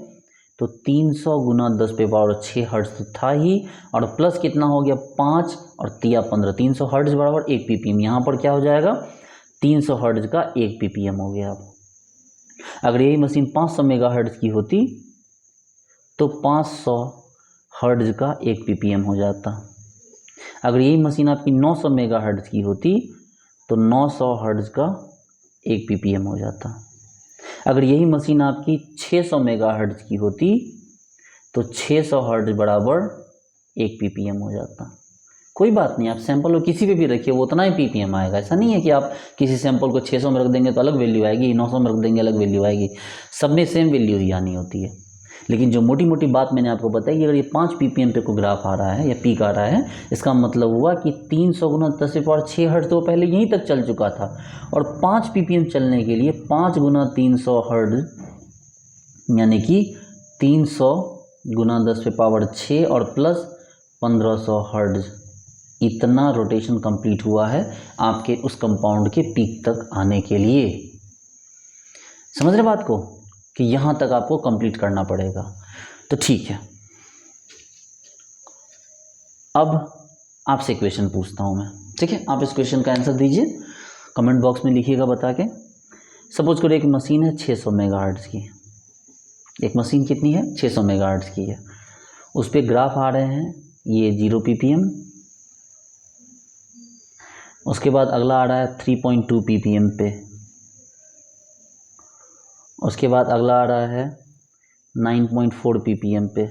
तो 300 गुना 10 पे पावर 6 हर्ट्ज़ तो था ही, और प्लस कितना हो गया 5 और 15, 300 हर्ट्ज़ बराबर 1 पीपीएम। यहाँ पर क्या हो जाएगा 300 हर्ट्ज़ का 1 पीपीएम हो गया। अगर यही मशीन 500 मेगाहर्ट्ज़ की होती तो 500 हर्ट्ज का 1 ppm हो जाता। अगर यही मशीन आपकी 900 मेगाहर्ट्ज की होती तो 900 हर्ट्ज का 1 ppm हो जाता। अगर यही मशीन आपकी 600 मेगाहर्ट्ज की होती तो 600 हर्ट्ज बराबर 1 ppm हो जाता। कोई बात नहीं, आप सैंपल को किसी पे भी रखिए वो उतना ही ppm आएगा। ऐसा नहीं है कि आप किसी सैंपल को 600 में रख देंगे तो अलग वैल्यू आएगी, 900 में रख देंगे अलग वैल्यू आएगी, सब में सेम वैल्यू ही आनी होती है। लेकिन जो मोटी मोटी बात मैंने आपको बताई, अगर ये 5 ppm पे कोई ग्राफ आ रहा है या पीक आ रहा है, इसका मतलब हुआ कि 300 गुना 10⁻6 हर्ट्ज तो पहले यहीं तक चल चुका था, और 5 ppm चलने के लिए 5 गुना 300 हर्ट्ज यानी कि 300 गुना 10⁻6 और प्लस 1500 हर्ट्ज, इतना रोटेशन कंप्लीट हुआ है आपके उस कंपाउंड के पीक तक आने के लिए। समझ रहे बात को कि यहाँ तक आपको कंप्लीट करना पड़ेगा। तो ठीक है, अब आपसे क्वेश्चन पूछता हूँ मैं, ठीक है? आप इस क्वेश्चन का आंसर दीजिए, कमेंट बॉक्स में लिखिएगा बता के। सपोज करो एक मशीन है 600 मेगाहर्ट्ज की, एक मशीन कितनी है 600 मेगाहर्ट्ज की है, उस पर ग्राफ आ रहे हैं ये 0 ppm, उसके बाद अगला आ रहा है 3.2 ppm पे, उसके बाद अगला आ रहा है 9.4 ppm पे,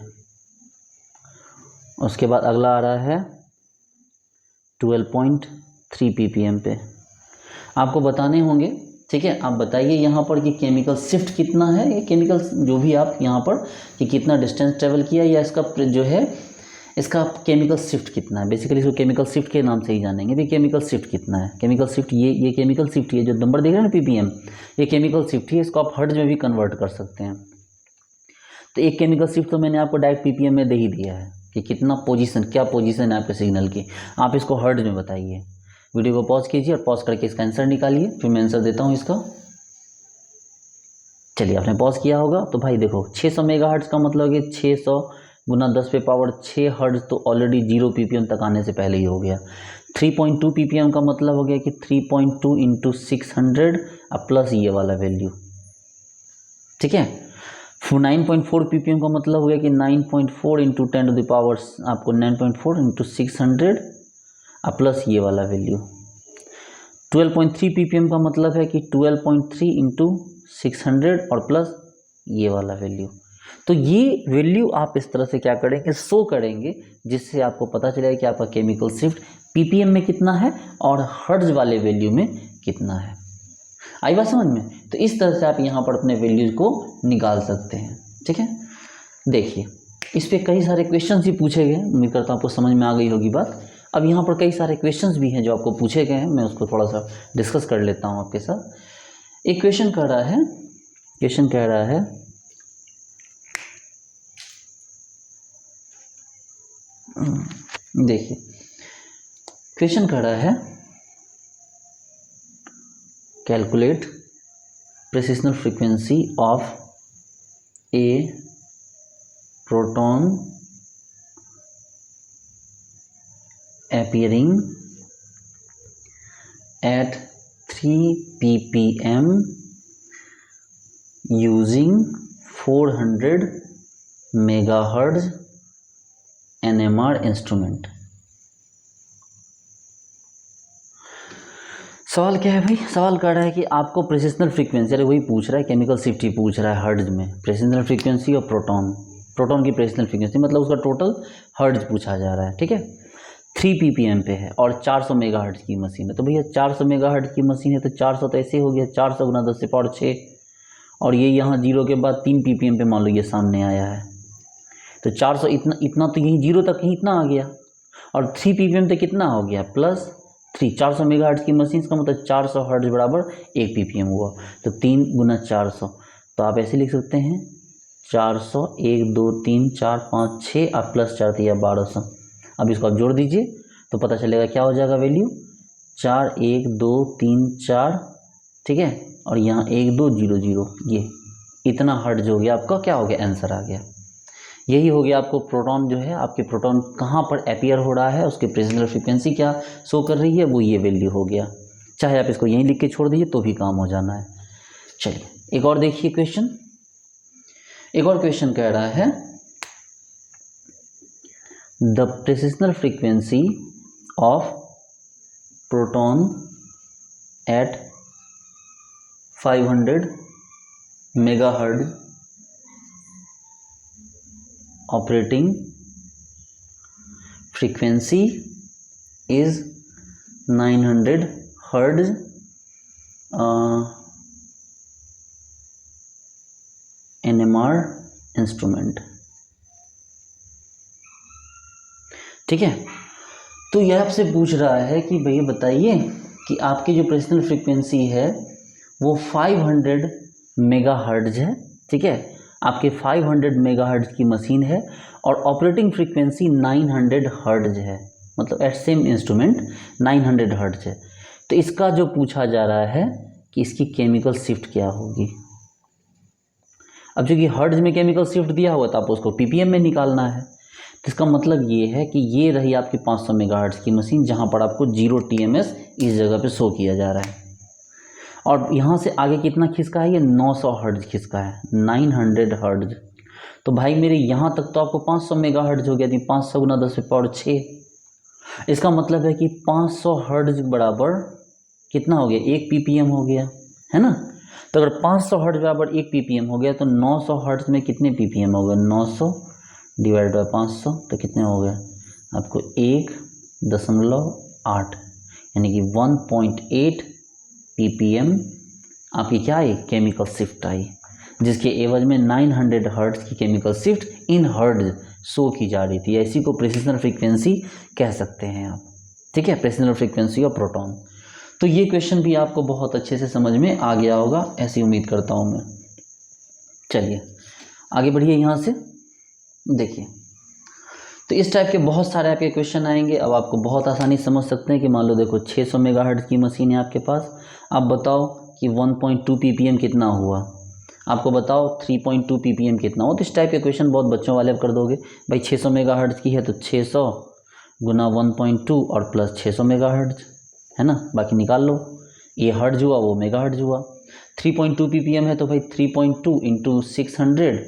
उसके बाद अगला आ रहा है 12.3 ppm पे। आपको बताने होंगे, ठीक है? आप बताइए यहाँ पर कि केमिकल शिफ्ट कितना है, ये केमिकल जो भी आप यहाँ पर कि कितना डिस्टेंस ट्रेवल किया, या इसका जो है इसका केमिकल शिफ्ट कितना है। बेसिकली इसको केमिकल शिफ्ट के नाम से ही जानेंगे भी, केमिकल शिफ्ट कितना है। केमिकल शिफ्ट ये केमिकल शिफ्ट, ये जो नंबर देख रहे हैं ना ppm, ये केमिकल शिफ्ट है, इसको आप हर्ट्ज में भी कन्वर्ट कर सकते हैं। तो एक केमिकल शिफ्ट तो मैंने आपको डायरेक्ट ppm में दे ही दिया है कि कितना पोजीशन, क्या पोजीशन है आपके सिग्नल की, आप इसको हर्ट्ज में बताइए। वीडियो को पॉज कीजिए और पॉज करके इसका आंसर निकालिए, फिर मैं आंसर देता हूँ इसका। चलिए, आपने पॉज किया होगा तो भाई देखो 600 मेगाहर्ट्ज का मतलब है 600 गुना 10⁻6 हर्ट्ज, तो ऑलरेडी 0 ppm तक आने से पहले ही हो गया। 3.2 ppm का मतलब हो गया कि 3.2 इंटू 600 अब प्लस ये वाला वैल्यू, ठीक है? 9.4 ppm का मतलब हो गया कि 9.4 इंटू 10 टू द पावर, आपको 9.4 इंटू 600 अब प्लस ये वाला वैल्यू। 12.3 ppm का मतलब है कि 12.3 इंटू 600 और प्लस ये वाला वैल्यू। तो ये वैल्यू आप इस तरह से क्या करेंगे, शो करेंगे, जिससे आपको पता चलेगा कि आपका केमिकल शिफ्ट ppm में कितना है और हर्ट्ज वाले वैल्यू में कितना है। आई बात समझ में? तो इस तरह से आप यहाँ पर अपने वैल्यूज को निकाल सकते हैं, ठीक है? देखिए, इस पे कई सारे क्वेश्चंस भी पूछे गए, उम्मीद करता हूँ आपको समझ में आ गई होगी बात। अब यहाँ पर कई सारे क्वेश्चंस भी हैं जो आपको पूछे गए हैं, मैं उसको थोड़ा सा डिस्कस कर लेता हूँ आपके साथ। एक क्वेश्चन कह रहा है देखिए, क्वेश्चन कह रहा है calculate precessional frequency of a proton appearing at 3 ppm using 400 megahertz NMR instrument. सवाल क्या है भाई? सवाल कर रहा है कि आपको प्रेसिशनल फ्रीक्वेंसी, अरे वही पूछ रहा है, केमिकल शिफ्ट ही पूछ रहा है हर्ट्ज में, प्रेसिशनल फ्रीक्वेंसी और प्रोटॉन की प्रेसिशनल फ्रीक्वेंसी, मतलब उसका टोटल हर्ट्ज पूछा जा रहा है, ठीक है? 3 ppm पे है और 400 मेगाहर्ट्ज की मशीन है। तो भैया 400 मेगाहर्ट्ज की मशीन है तो 400 तो ऐसे हो गया 400 गुना 10⁻6, और ये यहाँ 0 के बाद 3 ppm पे मान लो ये सामने आया है, तो 400 इतना तो यहीं 0 तक ही इतना आ गया, और 3 ppm तक कितना हो गया प्लस 3। 400 मेगाहर्ट्ज की मशीन का मतलब 400 हर्ट्ज बराबर 1 ppm हुआ, तो 3 गुना 400, तो आप ऐसे लिख सकते हैं 400, 1 2 3 4 5 6 और प्लस 4 दिया 1200। अब इसको आप जोड़ दीजिए तो पता चलेगा क्या हो जाएगा वैल्यू, 4 1 2 3 4, ठीक है? और यहाँ 1 2 0 0, ये इतना हर्ट्ज हो गया आपका, क्या हो गया, आंसर आ गया। यही हो गया आपको प्रोटॉन जो है, आपके प्रोटॉन कहाँ पर अपीयर हो रहा है, उसकी प्रेसिशनल फ्रीक्वेंसी क्या शो कर रही है, वो ये वैल्यू हो गया। चाहे आप इसको यहीं लिख के छोड़ दीजिए तो भी काम हो जाना है। चलिए एक और देखिए क्वेश्चन। एक और क्वेश्चन कह रहा है the precessional frequency of proton at 500 megahertz operating frequency is 900 hertz NMR instrument. ठीक है, तो यह आपसे पूछ रहा है कि भैया बताइए कि आपकी जो प्रेसिशनल फ्रीक्वेंसी है वो 500 मेगाहर्ट्ज है। ठीक है, आपके 500 मेगाहर्ट्ज की मशीन है और ऑपरेटिंग फ्रीक्वेंसी 900 हर्ट्ज है, मतलब एट सेम इंस्ट्रूमेंट 900 हर्ट्ज है। तो इसका जो पूछा जा रहा है कि इसकी केमिकल शिफ्ट क्या होगी। अब चूंकि हर्ट्ज में केमिकल शिफ्ट दिया हुआ तो आपको उसको पीपीएम में निकालना है। तो इसका मतलब ये है कि ये रही आपकी 500 मेगाहर्ट्ज की मशीन जहाँ पर आपको 0 TMS इस जगह पे शो किया जा रहा है। और यहाँ से आगे कितना खिसका है, ये 900 हर्ट्ज खिसका है, 900 हर्ट्ज। तो भाई मेरे यहाँ तक तो आपको 500 मेगाहर्ट्ज हो गया थी, 500 गुना 10⁻6। इसका मतलब है कि 500 हर्ट्ज बराबर कितना हो गया, 1 ppm हो गया, है ना। तो अगर 500 हर्ट्ज बराबर 1 ppm हो गया तो 900 हर्ट्ज में कितने ppm हो गए, 900 डिवाइड बाई 500 तो कितने हो गए आपको 1.8, यानी कि 1.8 ppm आपकी क्या आई, केमिकल शिफ्ट आई, जिसके एवज में 900 हर्ट्ज की chemical shift in hertz show की जा रही थी। ऐसी को प्रेसिशनल फ्रीक्वेंसी कह सकते हैं आप। ठीक है, प्रेसिशनल फ्रीक्वेंसी ऑफ प्रोटॉन। तो ये क्वेश्चन भी आपको बहुत अच्छे से समझ में आ गया होगा, ऐसी उम्मीद करता हूँ मैं। चलिए आगे बढ़िए, यहाँ से देखिए। तो इस टाइप के बहुत सारे आपके क्वेश्चन आएंगे। अब आपको बहुत आसानी समझ सकते हैं कि मान लो देखो 600 मेगाहर्ट्ज की मशीन है आपके पास, आप बताओ कि 1.2 ppm कितना हुआ, आपको बताओ 3.2 ppm कितना हो। तो इस टाइप के क्वेश्चन बहुत बच्चों वाले आप कर दोगे। भाई 600 मेगाहर्ट्ज की है तो 600 गुना 1.2 और प्लस 600 मेगाहर्ट्ज, है ना, बाकी निकाल लो। ये हर्ट्ज हुआ, वो मेगाहर्ट्ज हुआ। 3.2 ppm है तो भाई 3.2 इंटू 600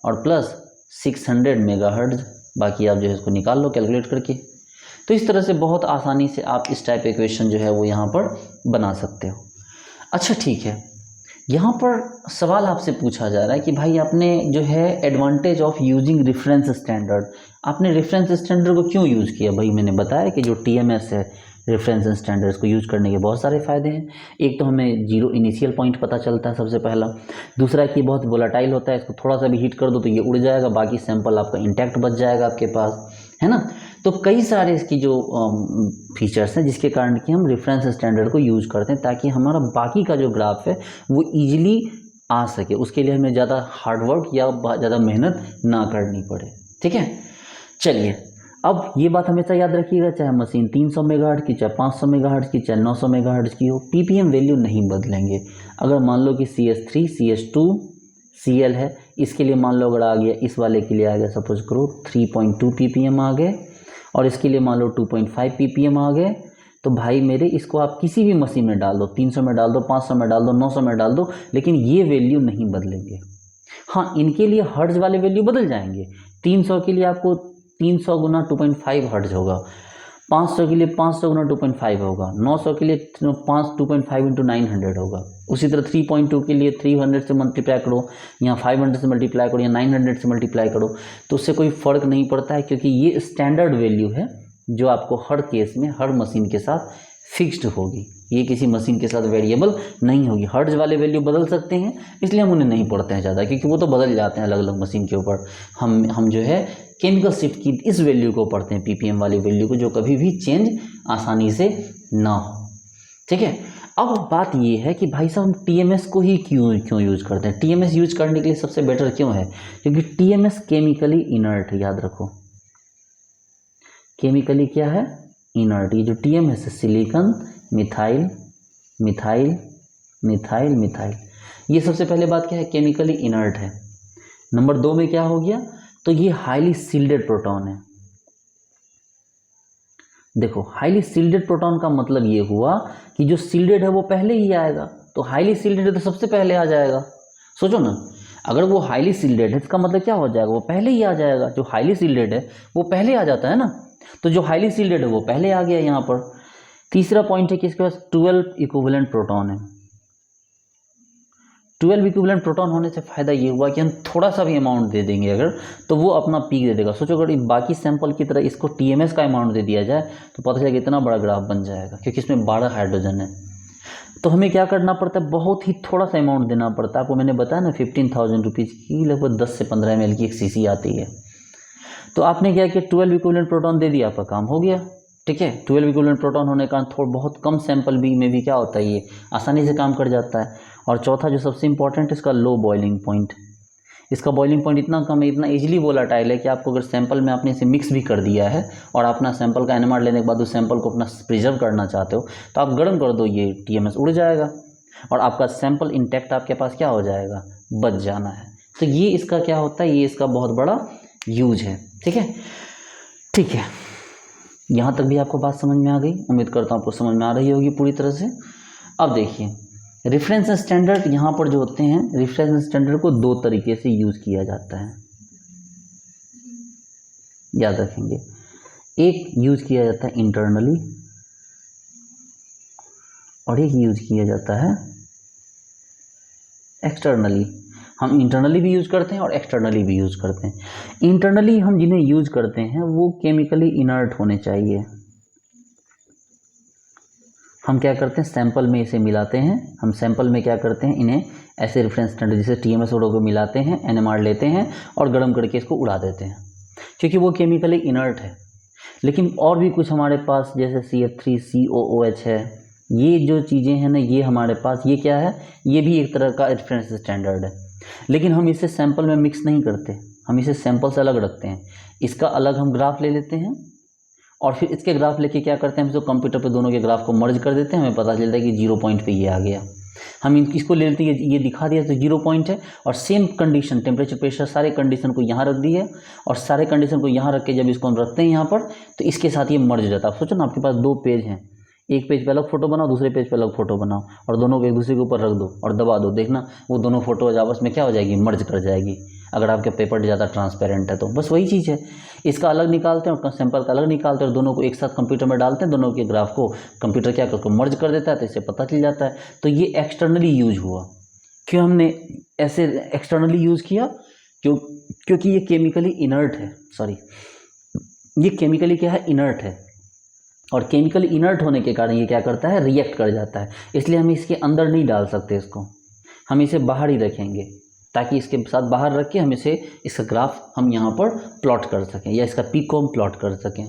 और प्लस 600 मेगाहर्ट्ज, बाकी आप जो है इसको निकाल लो कैलकुलेट करके। तो इस तरह से बहुत आसानी से आप इस टाइप के क्वेश्चन जो है वो यहाँ पर बना सकते हो। अच्छा ठीक है, यहाँ पर सवाल आपसे पूछा जा रहा है कि भाई आपने जो है advantage of using reference standard, आपने रेफरेंस स्टैंडर्ड को क्यों यूज़ किया। भाई मैंने बताया कि जो TMS है, रेफरेंस स्टैंडर्ड्स को यूज़ करने के बहुत सारे फ़ायदे हैं। एक तो हमें जीरो इनिशियल पॉइंट पता चलता है सबसे पहला। दूसरा कि बहुत वोलाटाइल होता है, इसको थोड़ा सा भी हीट कर दो तो ये उड़ जाएगा, बाकी सैंपल आपका इंटैक्ट बच जाएगा आपके पास, है ना। तो कई सारे इसकी जो फीचर्स हैं जिसके कारण कि हम रेफरेंस स्टैंडर्ड को यूज़ करते हैं ताकि हमारा बाकी का जो ग्राफ है वो ईजिली आ सके। उसके लिए हमें ज़्यादा हार्डवर्क या ज़्यादा मेहनत ना करनी पड़े। ठीक है, चलिए अब ये बात हमेशा याद रखिएगा, चाहे मशीन 300 मेगाहर्ट्ज की, चाहे 500 मेगाहर्ट्ज की, चाहे 900 मेगाहर्ट्ज की हो, पीपीएम वैल्यू नहीं बदलेंगे। अगर मान लो कि CS3 CS2 CL है, इसके लिए मान लो अगर आ गया, इस वाले के लिए आ गया सपोज करो 3.2 ppm आ गए, और इसके लिए मान लो 2.5 ppm आ गए, तो भाई मेरे इसको आप किसी भी मशीन में डाल दो, 300 में डाल दो, 500 में डाल दो, 900 में डाल दो, लेकिन ये वैल्यू नहीं बदलेंगे। हाँ, इनके लिए हर्ट्ज वाले वैल्यू बदल जाएंगे। 300 के लिए आपको 300 गुना 2.5 हर्ट्ज होगा, 500 के लिए 500 गुना 2.5 होगा, 900 के लिए 2.5 इंटू 900 होगा। उसी तरह 3.2 के लिए 300 से मल्टीप्लाई करो, या 500 से मल्टीप्लाई करो, या 900 से मल्टीप्लाई करो, तो उससे कोई फ़र्क नहीं पड़ता है, क्योंकि ये स्टैंडर्ड वैल्यू है जो आपको हर केस में हर मशीन के साथ फिक्स्ड होगी। ये किसी मशीन के साथ वेरिएबल नहीं होगी। हर्ट्ज वाले वैल्यू बदल सकते हैं, इसलिए हम उन्हें नहीं पढ़ते हैं ज़्यादा, क्योंकि वो तो बदल जाते हैं अलग अलग मशीन के ऊपर। हम जो है केमिकल शिफ्ट की इस वैल्यू को पढ़ते हैं, पीपीएम वाली वैल्यू को, जो कभी भी चेंज आसानी से ना हो। ठीक है, अब बात ये है कि भाई साहब हम टीएमएस को ही क्यों यूज़ करते हैं। टीएमएस यूज करने के लिए सबसे बेटर क्यों है, क्योंकि टीएमएस केमिकली इनर्ट है। याद रखो, केमिकली क्या है, इनर्ट। ये जो टीएमएस है, silicon methyl methyl methyl methyl, ये सबसे पहले बात क्या है, केमिकली इनर्ट है। नंबर 2 में क्या हो गया, तो ये हाईली सील्डेड प्रोटॉन है। देखो, हाईली सील्डेड प्रोटॉन का मतलब ये हुआ कि जो सील्डेड है वो पहले ही आएगा, तो हाईली सील्डेड है तो सबसे पहले आ जाएगा। सोचो ना, अगर वो हाईली सील्डेड है इसका मतलब क्या हो जाएगा, वो पहले ही आ जाएगा। जो हाईली सील्डेड है वो पहले आ जाता है ना, तो जो हाईली सील्डेड है वो पहले आ गया यहाँ पर। तीसरा पॉइंट है कि इसके पास 12 इक्विवेलेंट प्रोटॉन है। 12 इक्विवेलेंट प्रोटॉन होने से फ़ायदा ये हुआ कि हम थोड़ा सा भी अमाउंट दे देंगे अगर, तो वो अपना पीक दे देगा। सोचो अगर बाकी सैंपल की तरह इसको TMS का अमाउंट दे दिया जाए तो पता चलेगा इतना बड़ा ग्राफ बन जाएगा, क्योंकि इसमें 12 हाइड्रोजन है। तो हमें क्या करना पड़ता है, बहुत ही थोड़ा सा अमाउंट देना पड़ता है। आपको मैंने बताया ना 15,000 रुपीज़ की लगभग 10 से 15 ml की एक सीसी आती है। तो आपने क्या किया, 12 इक्विवेलेंट प्रोटॉन दे दिया, आपका काम हो गया। ठीक है, 12 इक्विवेलेंट प्रोटॉन होने का थोड़ा बहुत कम सैंपल भी में भी क्या होता है, ये आसानी से काम कर जाता है। और चौथा जो सबसे इंपॉर्टेंट है, इसका लो बॉइलिंग पॉइंट। इसका बॉइलिंग पॉइंट इतना कम है, इतना इजीली वोलाटाइल है कि आपको अगर सैंपल में आपने इसे मिक्स भी कर दिया है और अपना सैंपल का NMR लेने के बाद उस सैंपल को अपना प्रिजर्व करना चाहते हो तो आप गर्म कर दो, ये TMS उड़ जाएगा और आपका सैंपल इंटैक्ट आपके पास क्या हो जाएगा, बच जाना है। तो ये इसका क्या होता है, ये इसका बहुत बड़ा यूज है। ठीक है, ठीक है, यहाँ तक भी आपको बात समझ में आ गई। उम्मीद करता हूँ आपको समझ में आ रही होगी पूरी तरह से। अब देखिए रेफरेंस स्टैंडर्ड यहाँ पर जो होते हैं, रेफरेंस स्टैंडर्ड को दो तरीके से यूज़ किया जाता है, याद रखेंगे। एक यूज़ किया जाता है इंटरनली और एक यूज़ किया जाता है एक्सटर्नली। हम इंटरनली भी यूज़ करते हैं और एक्सटर्नली भी यूज़ करते हैं। इंटरनली हम जिन्हें यूज़ करते हैं वो केमिकली इनर्ट होने चाहिए। हम क्या करते हैं, सैंपल में इसे मिलाते हैं। हम सैंपल में क्या करते हैं, इन्हें ऐसे रेफरेंस स्टैंडर्ड जैसे TMS को मिलाते हैं, NMR लेते हैं और गर्म करके इसको उड़ा देते हैं, क्योंकि वो केमिकली इनर्ट है। लेकिन और भी कुछ हमारे पास जैसे CF3COOH है, ये जो चीज़ें हैं ना, ये हमारे पास ये क्या है, ये भी एक तरह का रेफरेंस स्टैंडर्ड है। लेकिन हम इसे सैंपल में मिक्स नहीं करते, हम इसे सैंपल से अलग रखते हैं। इसका अलग हम ग्राफ ले लेते हैं और फिर इसके ग्राफ लेके क्या करते हैं, हम इसको कंप्यूटर पे दोनों के ग्राफ को मर्ज कर देते हैं। हमें पता चलता है कि 0 पॉइंट पे ये आ गया। हम इसको ले लेते हैं, ये दिखा दिया तो 0 पॉइंट है, और सेम कंडीशन टेम्परेचर प्रेशर सारे कंडीशन को यहाँ रख दी है और सारे कंडीशन को यहाँ रख के जब इसको हम रखते हैं यहाँ पर तो इसके साथ ये मर्ज हो जाता है। आप सोचो ना, आपके पास दो पेज हैं, एक पेज पे अलग फोटो बनाओ, दूसरे पेज पे अलग फोटो बनाओ और दोनों को एक दूसरे के ऊपर रख दो और दबा दो, देखना वो दोनों फोटो आपस में क्या हो जाएगी, मर्ज कर जाएगी। अगर आपके पेपर ज़्यादा ट्रांसपेरेंट है तो बस वही चीज़ है। इसका अलग निकालते हैं और सैंपल का अलग निकालते हैं और दोनों को एक साथ कंप्यूटर में डालते हैं, दोनों के ग्राफ को कंप्यूटर क्या करके मर्ज कर देता है, तो इससे पता चल जाता है। तो ये एक्सटर्नली यूज हुआ। क्यों हमने ऐसे एक्सटर्नली यूज़ किया, क्योंकि ये केमिकली इनर्ट है, सॉरी ये केमिकली क्या है, इनर्ट है। और केमिकल इनर्ट होने के कारण ये क्या करता है, रिएक्ट कर जाता है। इसलिए हम इसके अंदर नहीं डाल सकते इसको, हम इसे बाहर ही रखेंगे ताकि इसके साथ बाहर रख के हम इसका ग्राफ हम यहाँ पर प्लॉट कर सकें या इसका पीक को हम प्लॉट कर सकें।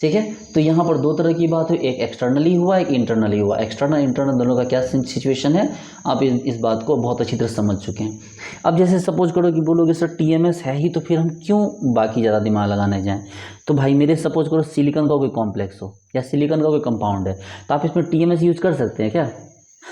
ठीक है, तो यहाँ पर दो तरह की बात हुई, एक एक्सटर्नली हुआ, एक इंटरनली हुआ। एक्सटर्नल इंटरनल दोनों का क्या सिचुएशन है, आप इस बात को बहुत अच्छी तरह समझ चुके हैं। अब जैसे सपोज करो कि बोलोगे सर TMS है ही तो फिर हम क्यों बाकी ज़्यादा दिमाग लगाने जाएं। तो भाई मेरे सपोज करो सिलिकॉन का कोई कॉम्प्लेक्स हो या सिलिकॉन का कोई कंपाउंड है तो आप इसमें TMS यूज़ कर सकते हैं क्या,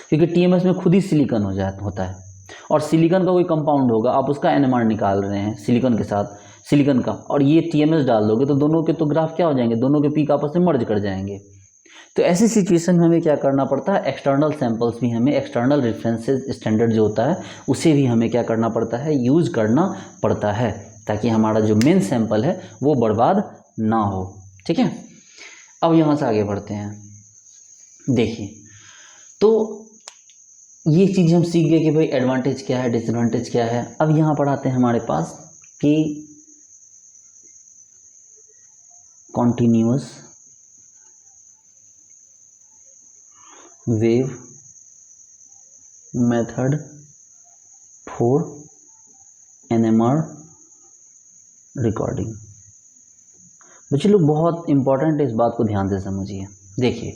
क्योंकि TMS में खुद ही सिलिकॉन होता है। और सिलिकॉन का कोई कंपाउंड होगा, आप उसका NMR निकाल रहे हैं सिलिकॉन के साथ, सिलिकॉन का, और ये TMS डाल दोगे तो दोनों के तो ग्राफ क्या हो जाएंगे, दोनों के पीक आपस में मर्ज कर जाएंगे। तो ऐसी सिचुएशन में हमें क्या करना पड़ता है, एक्सटर्नल सैंपल्स भी हमें, एक्सटर्नल रेफरेंसेस स्टैंडर्ड जो होता है उसे भी हमें क्या करना पड़ता है, यूज़ करना पड़ता है, ताकि हमारा जो मेन सैंपल है वो बर्बाद ना हो। ठीक है, अब यहाँ से आगे बढ़ते हैं। देखिए तो ये चीज़ हम सीख गए कि भाई एडवांटेज क्या है, डिसएडवांटेज क्या है। अब यहाँ पर आते हैं हमारे पास कि continuous wave method for NMR recording. बच्चे लोग बहुत इंपॉर्टेंट है, इस बात को ध्यान से समझिए। देखिए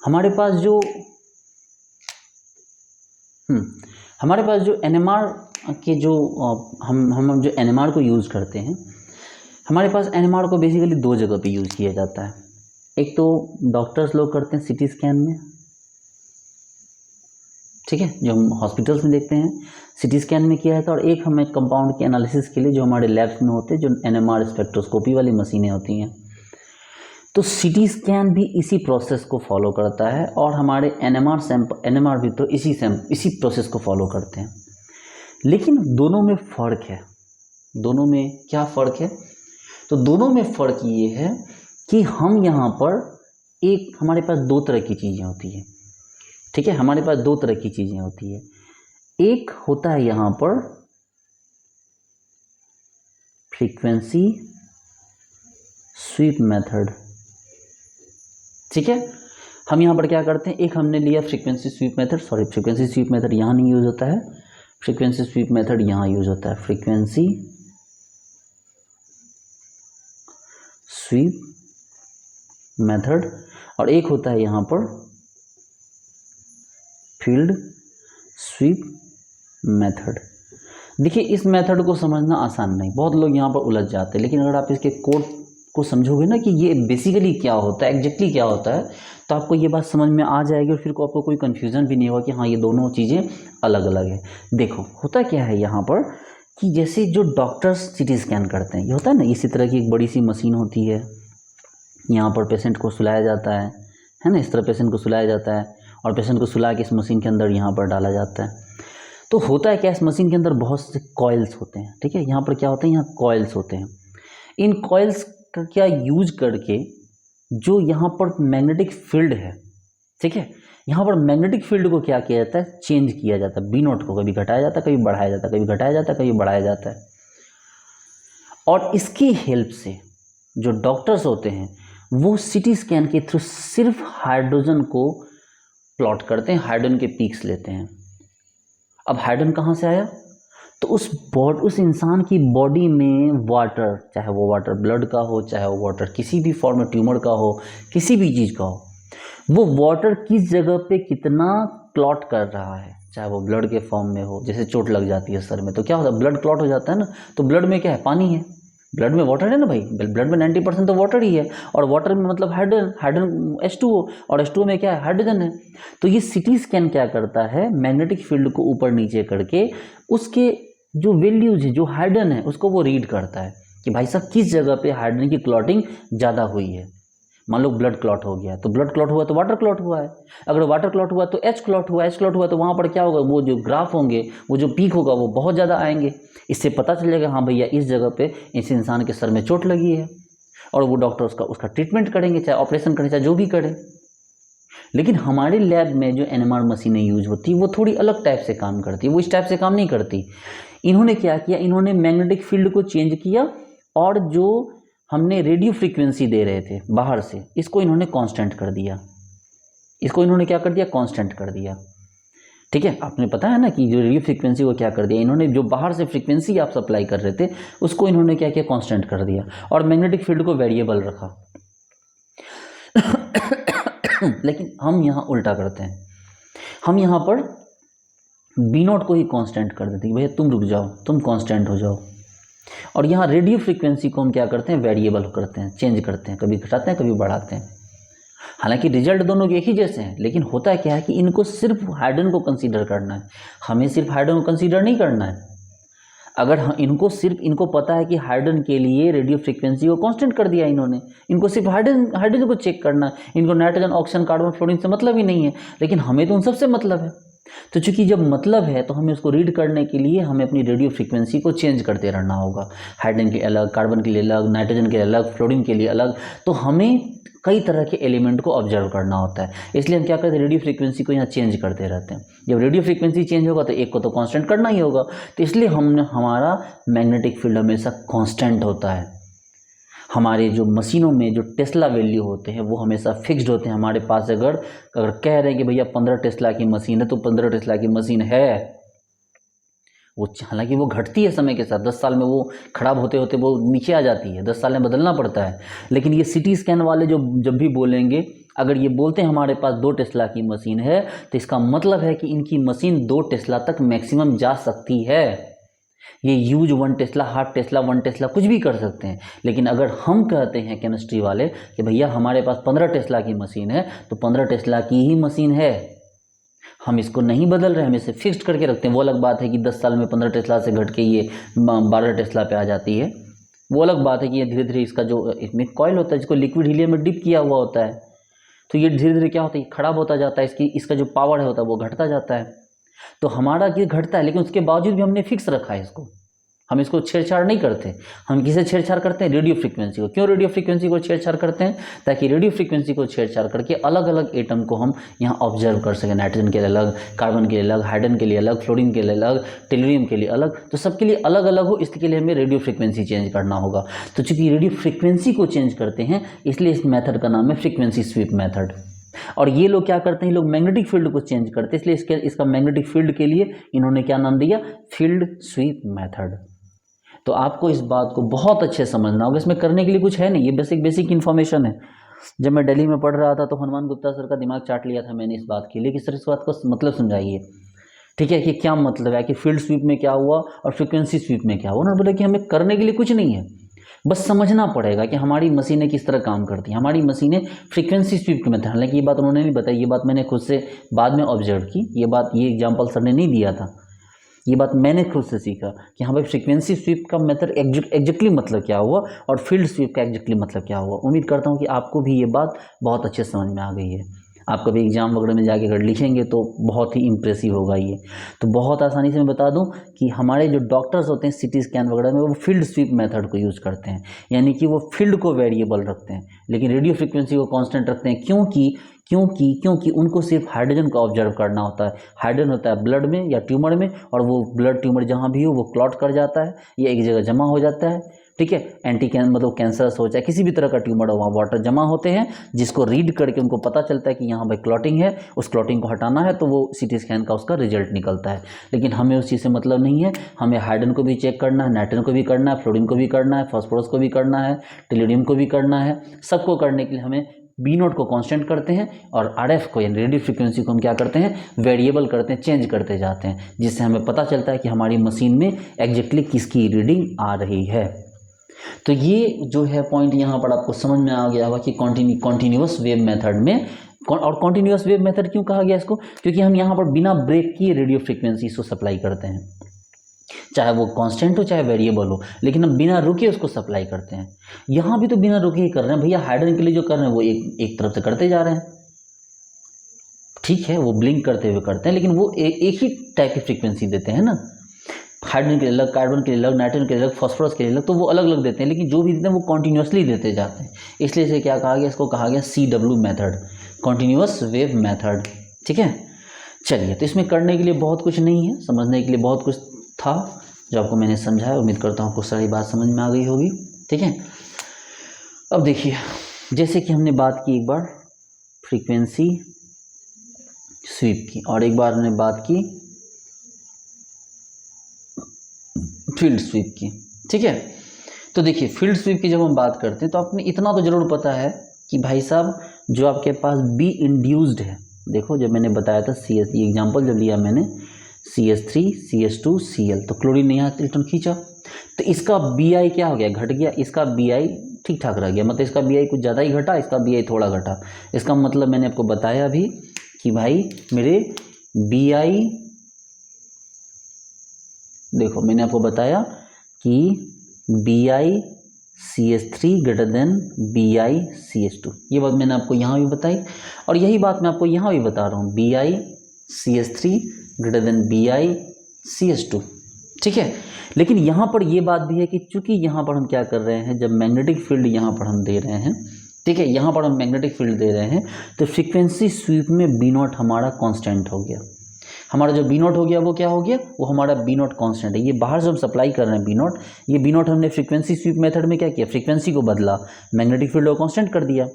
हमारे पास जो NMR के जो हम जो NMR को यूज़ करते हैं, हमारे पास NMR को बेसिकली दो जगह पे यूज़ किया जाता है। एक तो डॉक्टर्स लोग करते हैं CT स्कैन में, ठीक है, जो हम हॉस्पिटल्स में देखते हैं CT स्कैन में किया जाता है। और एक हमें कंपाउंड के एनालिसिस के लिए जो हमारे लैब्स में होते हैं, जो NMR स्पेक्ट्रोस्कोपी वाली मशीनें होती हैं। तो CT स्कैन भी इसी प्रोसेस को फॉलो करता है और हमारे NMR भी तो इसी प्रोसेस को फॉलो करते हैं। लेकिन दोनों में फ़र्क है। दोनों में क्या फ़र्क है? तो दोनों में फ़र्क ये है कि हम यहाँ पर एक हमारे पास दो तरह की चीज़ें होती है, ठीक है, हमारे पास दो तरह की चीज़ें होती है। एक होता है यहाँ पर फ्रीक्वेंसी स्वीप मेथड, ठीक है। हम यहाँ पर क्या करते हैं, एक हमने लिया frequency sweep method, sorry frequency sweep method यहाँ नहीं यूज़ होता है, फ्रीक्वेंसी स्वीप मेथड यहाँ यूज़ होता है, फ्रीक्वेंसी स्वीप मेथड। और एक होता है यहाँ पर फील्ड स्वीप मेथड। देखिए इस मेथड को समझना आसान नहीं, बहुत लोग यहाँ पर उलझ जाते हैं, लेकिन अगर आप इसके कोड को समझोगे ना कि ये बेसिकली क्या होता है, एग्जैक्टली क्या होता है, तो आपको ये बात समझ में आ जाएगी और फिर को आपको कोई कन्फ्यूज़न भी नहीं होगा कि हाँ ये दोनों चीज़ें अलग अलग है। देखो होता क्या है यहाँ पर कि जैसे जो डॉक्टर्स सीटी स्कैन करते हैं, ये होता है ना, इसी तरह की एक बड़ी सी मशीन होती है, यहाँ पर पेशेंट को सुलाया जाता है ना, इस तरह पेशेंट को सुलाया जाता है और पेशेंट को सुला के इस मशीन के अंदर यहाँ पर डाला जाता है। तो होता है क्या, इस मशीन के अंदर बहुत से कॉइल्स होते हैं, ठीक है, यहाँ पर क्या होते हैं, यहाँ कॉइल्स होते हैं। इन कॉइल्स का क्या यूज करके जो यहाँ पर मैग्नेटिक फील्ड है, ठीक है, यहाँ पर मैग्नेटिक फील्ड को क्या किया जाता है, चेंज किया जाता है। बी नोट को कभी घटाया जाता है, कभी बढ़ाया जाता है, कभी घटाया जाता है, कभी बढ़ाया जाता है। और इसकी हेल्प से जो डॉक्टर्स होते हैं वो सीटी स्कैन के थ्रू सिर्फ हाइड्रोजन को प्लॉट करते हैं, हाइड्रोजन के पीक्स लेते हैं। अब हाइड्रोजन कहाँ से आया, तो उस इंसान की बॉडी में वाटर, चाहे वो वाटर ब्लड का हो, चाहे वो वाटर किसी भी फॉर्म में ट्यूमर का हो, किसी भी चीज़ का हो, वो वाटर किस जगह पे कितना क्लॉट कर रहा है, चाहे वो ब्लड के फॉर्म में हो, जैसे चोट लग जाती है सर में तो क्या होता है, ब्लड क्लॉट हो जाता है ना, तो ब्लड में क्या है, पानी है, ब्लड में वाटर है ना भाई, ब्लड में 90% तो वाटर ही है, और वाटर में मतलब हाइड्रोजन, हाइड्रोजन H2O, और H2O में क्या है, हाइड्रोजन है। तो ये सीटी स्कैन क्या करता है, मैग्नेटिक फील्ड को ऊपर नीचे करके उसके जो वैल्यूज है, जो हाइड्रोजन है, उसको वो रीड करता है कि भाई साहब किस जगह पे हाइड्रोजन की क्लॉटिंग ज़्यादा हुई है। मान लो ब्लड क्लॉट हो गया, तो ब्लड क्लॉट हुआ तो वाटर क्लॉट हुआ है, अगर वाटर क्लॉट हुआ तो एच क्लॉट हुआ, एच क्लॉट हुआ तो वहाँ पर क्या होगा, वो जो ग्राफ होंगे, वो जो पीक होगा वो बहुत ज़्यादा आएंगे। इससे पता चलेगा हाँ भैया इस जगह पे इस इंसान के सर में चोट लगी है, और वो डॉक्टर उसका ट्रीटमेंट करेंगे, चाहे ऑपरेशन करें चाहे जो भी करें। लेकिन हमारे लैब में जो एनएमआर मशीनें यूज होती है वो थोड़ी अलग टाइप से काम करती है, वो इस टाइप से काम नहीं करती। इन्होंने क्या किया, इन्होंने मैग्नेटिक फील्ड को चेंज किया, और जो हमने रेडियो फ्रीक्वेंसी दे रहे थे बाहर से, इसको इन्होंने कांस्टेंट कर दिया, इसको इन्होंने क्या कर दिया, कांस्टेंट कर दिया, ठीक है। आपने पता है ना कि जो रेडियो फ्रीक्वेंसी को क्या कर दिया इन्होंने, जो बाहर से फ्रीक्वेंसी आप सप्लाई कर रहे थे उसको इन्होंने क्या किया, कांस्टेंट कर दिया, और मैग्नेटिक फील्ड को वेरिएबल रखा। लेकिन हम यहाँ उल्टा करते हैं, हम यहाँ पर बी नॉट को ही कांस्टेंट कर देते हैं, भैया तुम रुक जाओ, तुम कांस्टेंट हो जाओ, और यहाँ रेडियो फ्रीक्वेंसी को हम क्या करते हैं, वेरिएबल करते हैं, चेंज करते हैं, कभी घटाते हैं कभी बढ़ाते हैं। हालांकि रिजल्ट दोनों के एक ही जैसे हैं, लेकिन होता क्या है कि इनको सिर्फ हाइड्रोजन को कंसीडर करना है, हमें सिर्फ हाइड्रोजन को कंसीडर नहीं करना है। अगर इनको पता है कि हाइड्रोजन के लिए रेडियो फ्रीक्वेंसी को कांस्टेंट कर दिया इन्होंने, इनको सिर्फ हाइड्रोजन को चेक करना है, इनको नाइट्रोजन, ऑक्सीजन, कार्बन, फ्लोरीन से मतलब ही नहीं है, लेकिन हमें तो उन सबसे मतलब है। तो चूंकि जब मतलब है तो हमें उसको रीड करने के लिए हमें अपनी रेडियो फ्रीक्वेंसी को चेंज करते रहना होगा, हाइड्रोजन के अलग, कार्बन के लिए अलग, नाइट्रोजन के अलग, फ्लोरीन के लिए अलग। तो हमें कई तरह के एलिमेंट को ऑब्जर्व करना होता है, इसलिए हम क्या करते हैं, रेडियो फ्रीक्वेंसी को यहाँ चेंज करते रहते हैं। जब रेडियो फ्रीक्वेंसी चेंज होगा तो एक को तो कांस्टेंट करना ही होगा, तो इसलिए हमारा मैग्नेटिक फील्ड हमेशा कांस्टेंट होता है। हमारे जो मशीनों में जो टेस्ला वैल्यू होते हैं वो हमेशा फिक्स्ड होते हैं। हमारे पास अगर कह रहे हैं कि भैया 15 टेस्ला की मशीन है तो 15 टेस्ला की मशीन है, वो हालांकि वो घटती है समय के साथ, 10 साल में वो खराब होते होते वो नीचे आ जाती है, 10 साल में बदलना पड़ता है। लेकिन ये सीटी स्कैन वाले जो जब भी बोलेंगे, अगर ये बोलते हैं हमारे पास 2 टेस्ला की मशीन है, तो इसका मतलब है कि इनकी मशीन 2 टेस्ला तक मैक्सिमम जा सकती है। ये use 1 Tesla, half Tesla, 1 Tesla कुछ भी कर सकते हैं। लेकिन अगर हम कहते हैं केमिस्ट्री वाले कि भैया हमारे पास 15 टेस्ला की मशीन है, तो 15 टेस्ला की ही मशीन है, हम इसको नहीं बदल रहे, हम इसे फिक्स्ड करके रखते हैं। वो अलग बात है कि 10 साल में 15 टेस्ला से घट के ये 12 टेस्ला पे आ जाती है, वो अलग बात है कि ये धीरे धीरे इसका जो इसमें कॉइल होता है जिसको लिक्विड हीलियम में डिप किया हुआ होता है, तो ये धीरे धीरे क्या होता है, खराब होता जाता है, इसका जो पावर है होता है वो घटता जाता है। तो हमारा ये घटता है, लेकिन उसके बावजूद भी हमने फिक्स रखा है इसको, हम इसको छेड़छाड़ नहीं करते। हम किसे छेड़छाड़ करते हैं? रेडियो फ्रीक्वेंसी को। क्यों रेडियो फ्रीक्वेंसी को छेड़छाड़ करते हैं? ताकि रेडियो फ्रीक्वेंसी को छेड़छाड़ करके अलग अलग एटम को हम यहाँ ऑब्जर्व कर सकें। नाइट्रोजन के लिए अलग, कार्बन के लिए अलग, हाइड्रोजन के लिए अलग, फ्लोरीन के लिए अलग, टेलुरियम के लिए अलग, तो सबके लिए अलग अलग हो, इसके लिए हमें रेडियो फ्रीक्वेंसी चेंज करना होगा। तो चूंकि रेडियो फ्रीक्वेंसी को चेंज करते हैं, इसलिए इस मेथड का नाम है फ्रीक्वेंसी स्वीप मेथड। और ये लोग क्या करते हैं? लोग मैग्नेटिक फील्ड को चेंज करते हैं, इसलिए इसका मैग्नेटिक फील्ड के लिए इन्होंने क्या नाम दिया? Field sweep method. तो आपको इस बात को बहुत अच्छे समझना होगा। इसमें करने के लिए कुछ है नहीं, ये बेसिक इन्फॉर्मेशन है। जब मैं दिल्ली में पढ़ रहा था तो हनुमान गुप्ता सर का दिमाग चाट लिया था मैंने इस बात के लिए कि सर इस बात को मतलब समझाइए, ठीक है, कि क्या मतलब है, कि फील्ड स्वीप में क्या हुआ और फ्रीक्वेंसी स्वीप में क्या हुआ। उन्होंने बोला कि हमें करने के लिए कुछ नहीं है, बस समझना पड़ेगा कि हमारी मशीनें किस तरह काम करती हैं। हमारी मशीनें फ्रीक्वेंसी स्वीप के मेथड, हालांकि ये बात उन्होंने नहीं बताई, ये बात मैंने खुद से बाद में ऑब्जर्व की। ये एग्जाम्पल सर ने नहीं दिया था, ये बात मैंने खुद से सीखा कि हाँ भाई फ्रीक्वेंसी स्वीप का मेथड एग्जैक्टली मतलब क्या हुआ और फील्ड स्वीप का एग्जैक्टली मतलब क्या हुआ। उम्मीद करता हूँ कि आपको भी ये बात बहुत अच्छे समझ में आ गई है। आप कभी एग्जाम वगैरह में जाके अगर लिखेंगे तो बहुत ही इम्प्रेसिव होगा ये। तो बहुत आसानी से मैं बता दूं कि हमारे जो डॉक्टर्स होते हैं सिटी स्कैन वगैरह में, वो फील्ड स्वीप मेथड को यूज़ करते हैं, यानी कि वो फील्ड को वेरिएबल रखते हैं लेकिन रेडियो फ्रीक्वेंसी को कांस्टेंट रखते हैं। क्योंकि उनको सिर्फ हाइड्रोजन को ऑब्जर्व करना होता है। हाइड्रोजन होता है ब्लड में या ट्यूमर में, और वो ब्लड ट्यूमर जहाँ भी हो वो क्लॉट कर जाता है या एक जगह जमा हो जाता है, ठीक है। मतलब कैंसरस हो चाहे किसी भी तरह का ट्यूमर हो, वहाँ वाटर जमा होते हैं, जिसको रीड करके उनको पता चलता है कि यहाँ भाई क्लॉटिंग है, उस क्लॉटिंग को हटाना है, तो वो सीटी स्कैन का उसका रिजल्ट निकलता है। लेकिन हमें उस चीज़ से मतलब नहीं है, हमें हाइड्रोजन को भी चेक करना है, नाइट्रोजन को भी करना है, फ्लोरीन को भी करना है, फास्फोरस को भी करना है, टेलुरियम को भी करना है। सबको करने के लिए हमें बी नोट को कांस्टेंट करते हैं और आरएफ को यानी रेडियो फ्रीक्वेंसी को हम क्या करते हैं? वेरिएबल करते हैं, चेंज करते जाते हैं, जिससे हमें पता चलता है कि हमारी मशीन में एग्जैक्टली किसकी रीडिंग आ रही है। तो ये जो है पॉइंट यहाँ पर आपको समझ में आ गया होगा कि कॉन्टिन्यूअस वेव मेथड में, और कॉन्टिन्यूअस वेव मेथड क्यों कहा गया इसको? क्योंकि हम यहाँ पर बिना ब्रेक किए रेडियो फ्रीक्वेंसी को सप्लाई करते हैं, चाहे वो कांस्टेंट हो चाहे वेरिएबल हो, लेकिन हम बिना रुके उसको सप्लाई करते हैं। यहाँ भी तो बिना रुके ही कर रहे हैं भैया। हाइड्रोजन के लिए जो कर रहे हैं वो एक तरफ से करते जा रहे हैं, ठीक है, वो ब्लिंक करते हुए करते हैं, लेकिन वो एक ही टाइप की फ्रीक्वेंसी देते हैं ना। हाइड्रोजन के लिए अलग, कार्बन के लिए अलग, नाइट्रोजन के लिए अलग, फास्फोरस के लिए अलग, तो वो अलग अलग देते हैं, लेकिन जो भी देते हैं वो कॉन्टिन्यूसली देते जाते हैं। इसलिए इसे क्या कहा गया? इसको कहा गया CW method, continuous wave method, ठीक है। चलिए, तो इसमें करने के लिए बहुत कुछ नहीं है, समझने के लिए बहुत कुछ था जो आपको मैंने समझाया। उम्मीद करता हूँ आपको सारी बात समझ में आ गई होगी, ठीक है। अब देखिए, जैसे कि हमने बात की एक बार फ्रीक्वेंसी स्वीप की और एक बार हमने बात की फील्ड स्वीप की, ठीक है। तो देखिए, फील्ड स्वीप की जब हम बात करते हैं तो आपने इतना तो जरूर पता है कि भाई साहब जो आपके पास बी इंड्यूस्ड है, देखो जब मैंने बताया था CS, ये एग्जाम्पल जब लिया मैंने CS3 CS2 Cl, तो क्लोरीन ने यहाँ इलेक्ट्रॉन खींचा, तो इसका Bi क्या हो गया? घट गया। इसका Bi ठीक ठाक रह गया, मतलब इसका Bi कुछ ज़्यादा ही घटा, इसका Bi थोड़ा घटा। इसका मतलब मैंने आपको बताया अभी कि भाई मेरे Bi, देखो मैंने आपको बताया कि Bi CS3 greater than Bi CS2, ये बात मैंने आपको यहाँ भी बताई, और यही बात मैं आपको यहाँ भी बता रहा हूँ, Bi CS3 greater than Bi CS2, ठीक है। लेकिन यहाँ पर ये बात भी है कि चूंकि यहाँ पर हम क्या कर रहे हैं, जब मैग्नेटिक फील्ड यहाँ पर हम दे रहे हैं, ठीक है, यहाँ पर हम मैग्नेटिक फील्ड दे रहे हैं, तो फ्रीक्वेंसी स्वीप में B0 हमारा कांस्टेंट हो गया। हमारा जो B0 हो गया वो क्या हो गया? वो हमारा B0 कांस्टेंट है। ये बाहर से हम सप्लाई कर रहे हैं B0, ये B0 हमने फ्रीक्वेंसी स्वीप मेथड में क्या किया? फ्रीक्वेंसी को बदला, मैग्नेटिक फील्ड को कांस्टेंट कर दिया।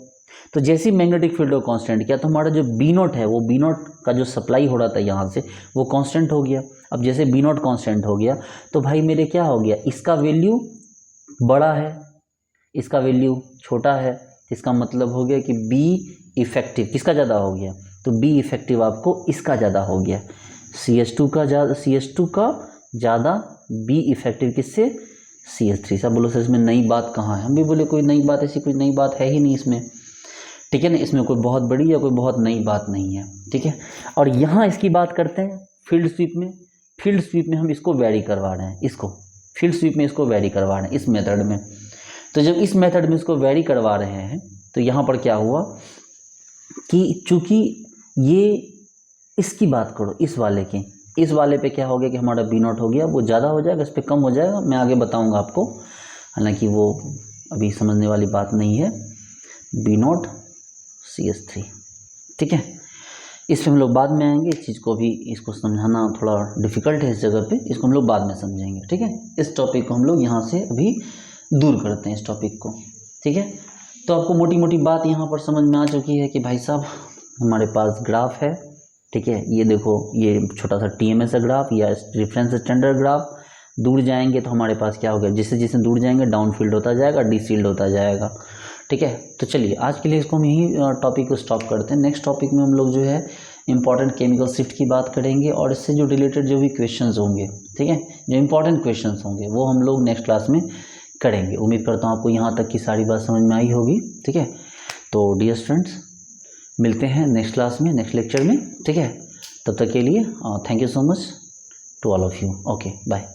तो जैसे ही मैग्नेटिक फील्ड को कांस्टेंट किया तो हमारा जो B0 है, वो B0 का जो सप्लाई हो रहा था यहाँ से, वो कांस्टेंट हो गया। अब जैसे B0 कांस्टेंट हो गया तो भाई मेरे क्या हो गया? इसका वैल्यू बड़ा है, इसका वैल्यू छोटा है, इसका मतलब हो गया कि B इफेक्टिव किसका ज़्यादा हो गया? तो B इफेक्टिव आपको इसका ज़्यादा हो गया, CS2 का ज़्यादा, B इफेक्टिव किससे? CS3। सब बोलो सर इसमें नई बात कहाँ है? हम भी बोले कोई नई बात, ऐसी कोई नई बात है ही नहीं इसमें, ठीक है ना। इसमें कोई बहुत बड़ी या कोई बहुत नई बात नहीं है, ठीक है। और यहाँ इसकी बात करते हैं फील्ड स्वीप में। फील्ड स्वीप में हम इसको वेरी करवा रहे हैं, इसको फील्ड स्वीप में इसको वेरी करवा रहे हैं इस मेथड में। तो जब इस मेथड में इसको वेरी करवा रहे हैं तो यहाँ पर क्या हुआ कि चूंकि ये इसकी बात करो, इस वाले की, इस वाले पे क्या हो गया कि हमारा बी नॉट हो गया, वो ज़्यादा हो जाएगा, इस पर कम हो जाएगा, मैं आगे बताऊंगा आपको, हालांकि वो अभी समझने वाली बात नहीं है। बी नॉट CH3, ठीक है, इस पर हम लोग बाद में आएंगे। इस चीज़ को भी, इसको समझाना थोड़ा डिफ़िकल्ट है इस जगह पे, इसको हम लोग बाद में समझेंगे, ठीक है। इस टॉपिक को हम लोग यहाँ से अभी दूर करते हैं, इस टॉपिक को, ठीक है। तो आपको मोटी मोटी बात यहाँ पर समझ में आ चुकी है कि भाई साहब हमारे पास ग्राफ है, ठीक है, ये देखो, ये छोटा सा TMS है ग्राफ या रेफरेंस स्टैंडर्ड ग्राफ। दूर जाएंगे तो हमारे पास क्या होगा, जिससे जिससे दूर जाएंगे डाउन फील्ड होता जाएगा, डीसील्ड होता जाएगा, ठीक है। तो चलिए आज के लिए इसको हम यही टॉपिक को स्टॉप करते हैं। नेक्स्ट टॉपिक में हम लोग जो है इंपॉर्टेंट केमिकल शिफ्ट की बात करेंगे और इससे जो रिलेटेड जो भी क्वेश्चंस होंगे, ठीक है, जो इंपॉर्टेंट क्वेश्चंस होंगे वो हम लोग नेक्स्ट क्लास में करेंगे। उम्मीद करता हूँ आपको यहाँ तक की सारी बात समझ में आई होगी, ठीक है। तो डियर स्टूडेंट्स, मिलते हैं नेक्स्ट क्लास में, नेक्स्ट लेक्चर में, ठीक है। तब तक के लिए thank you so much to all of you. Okay, bye.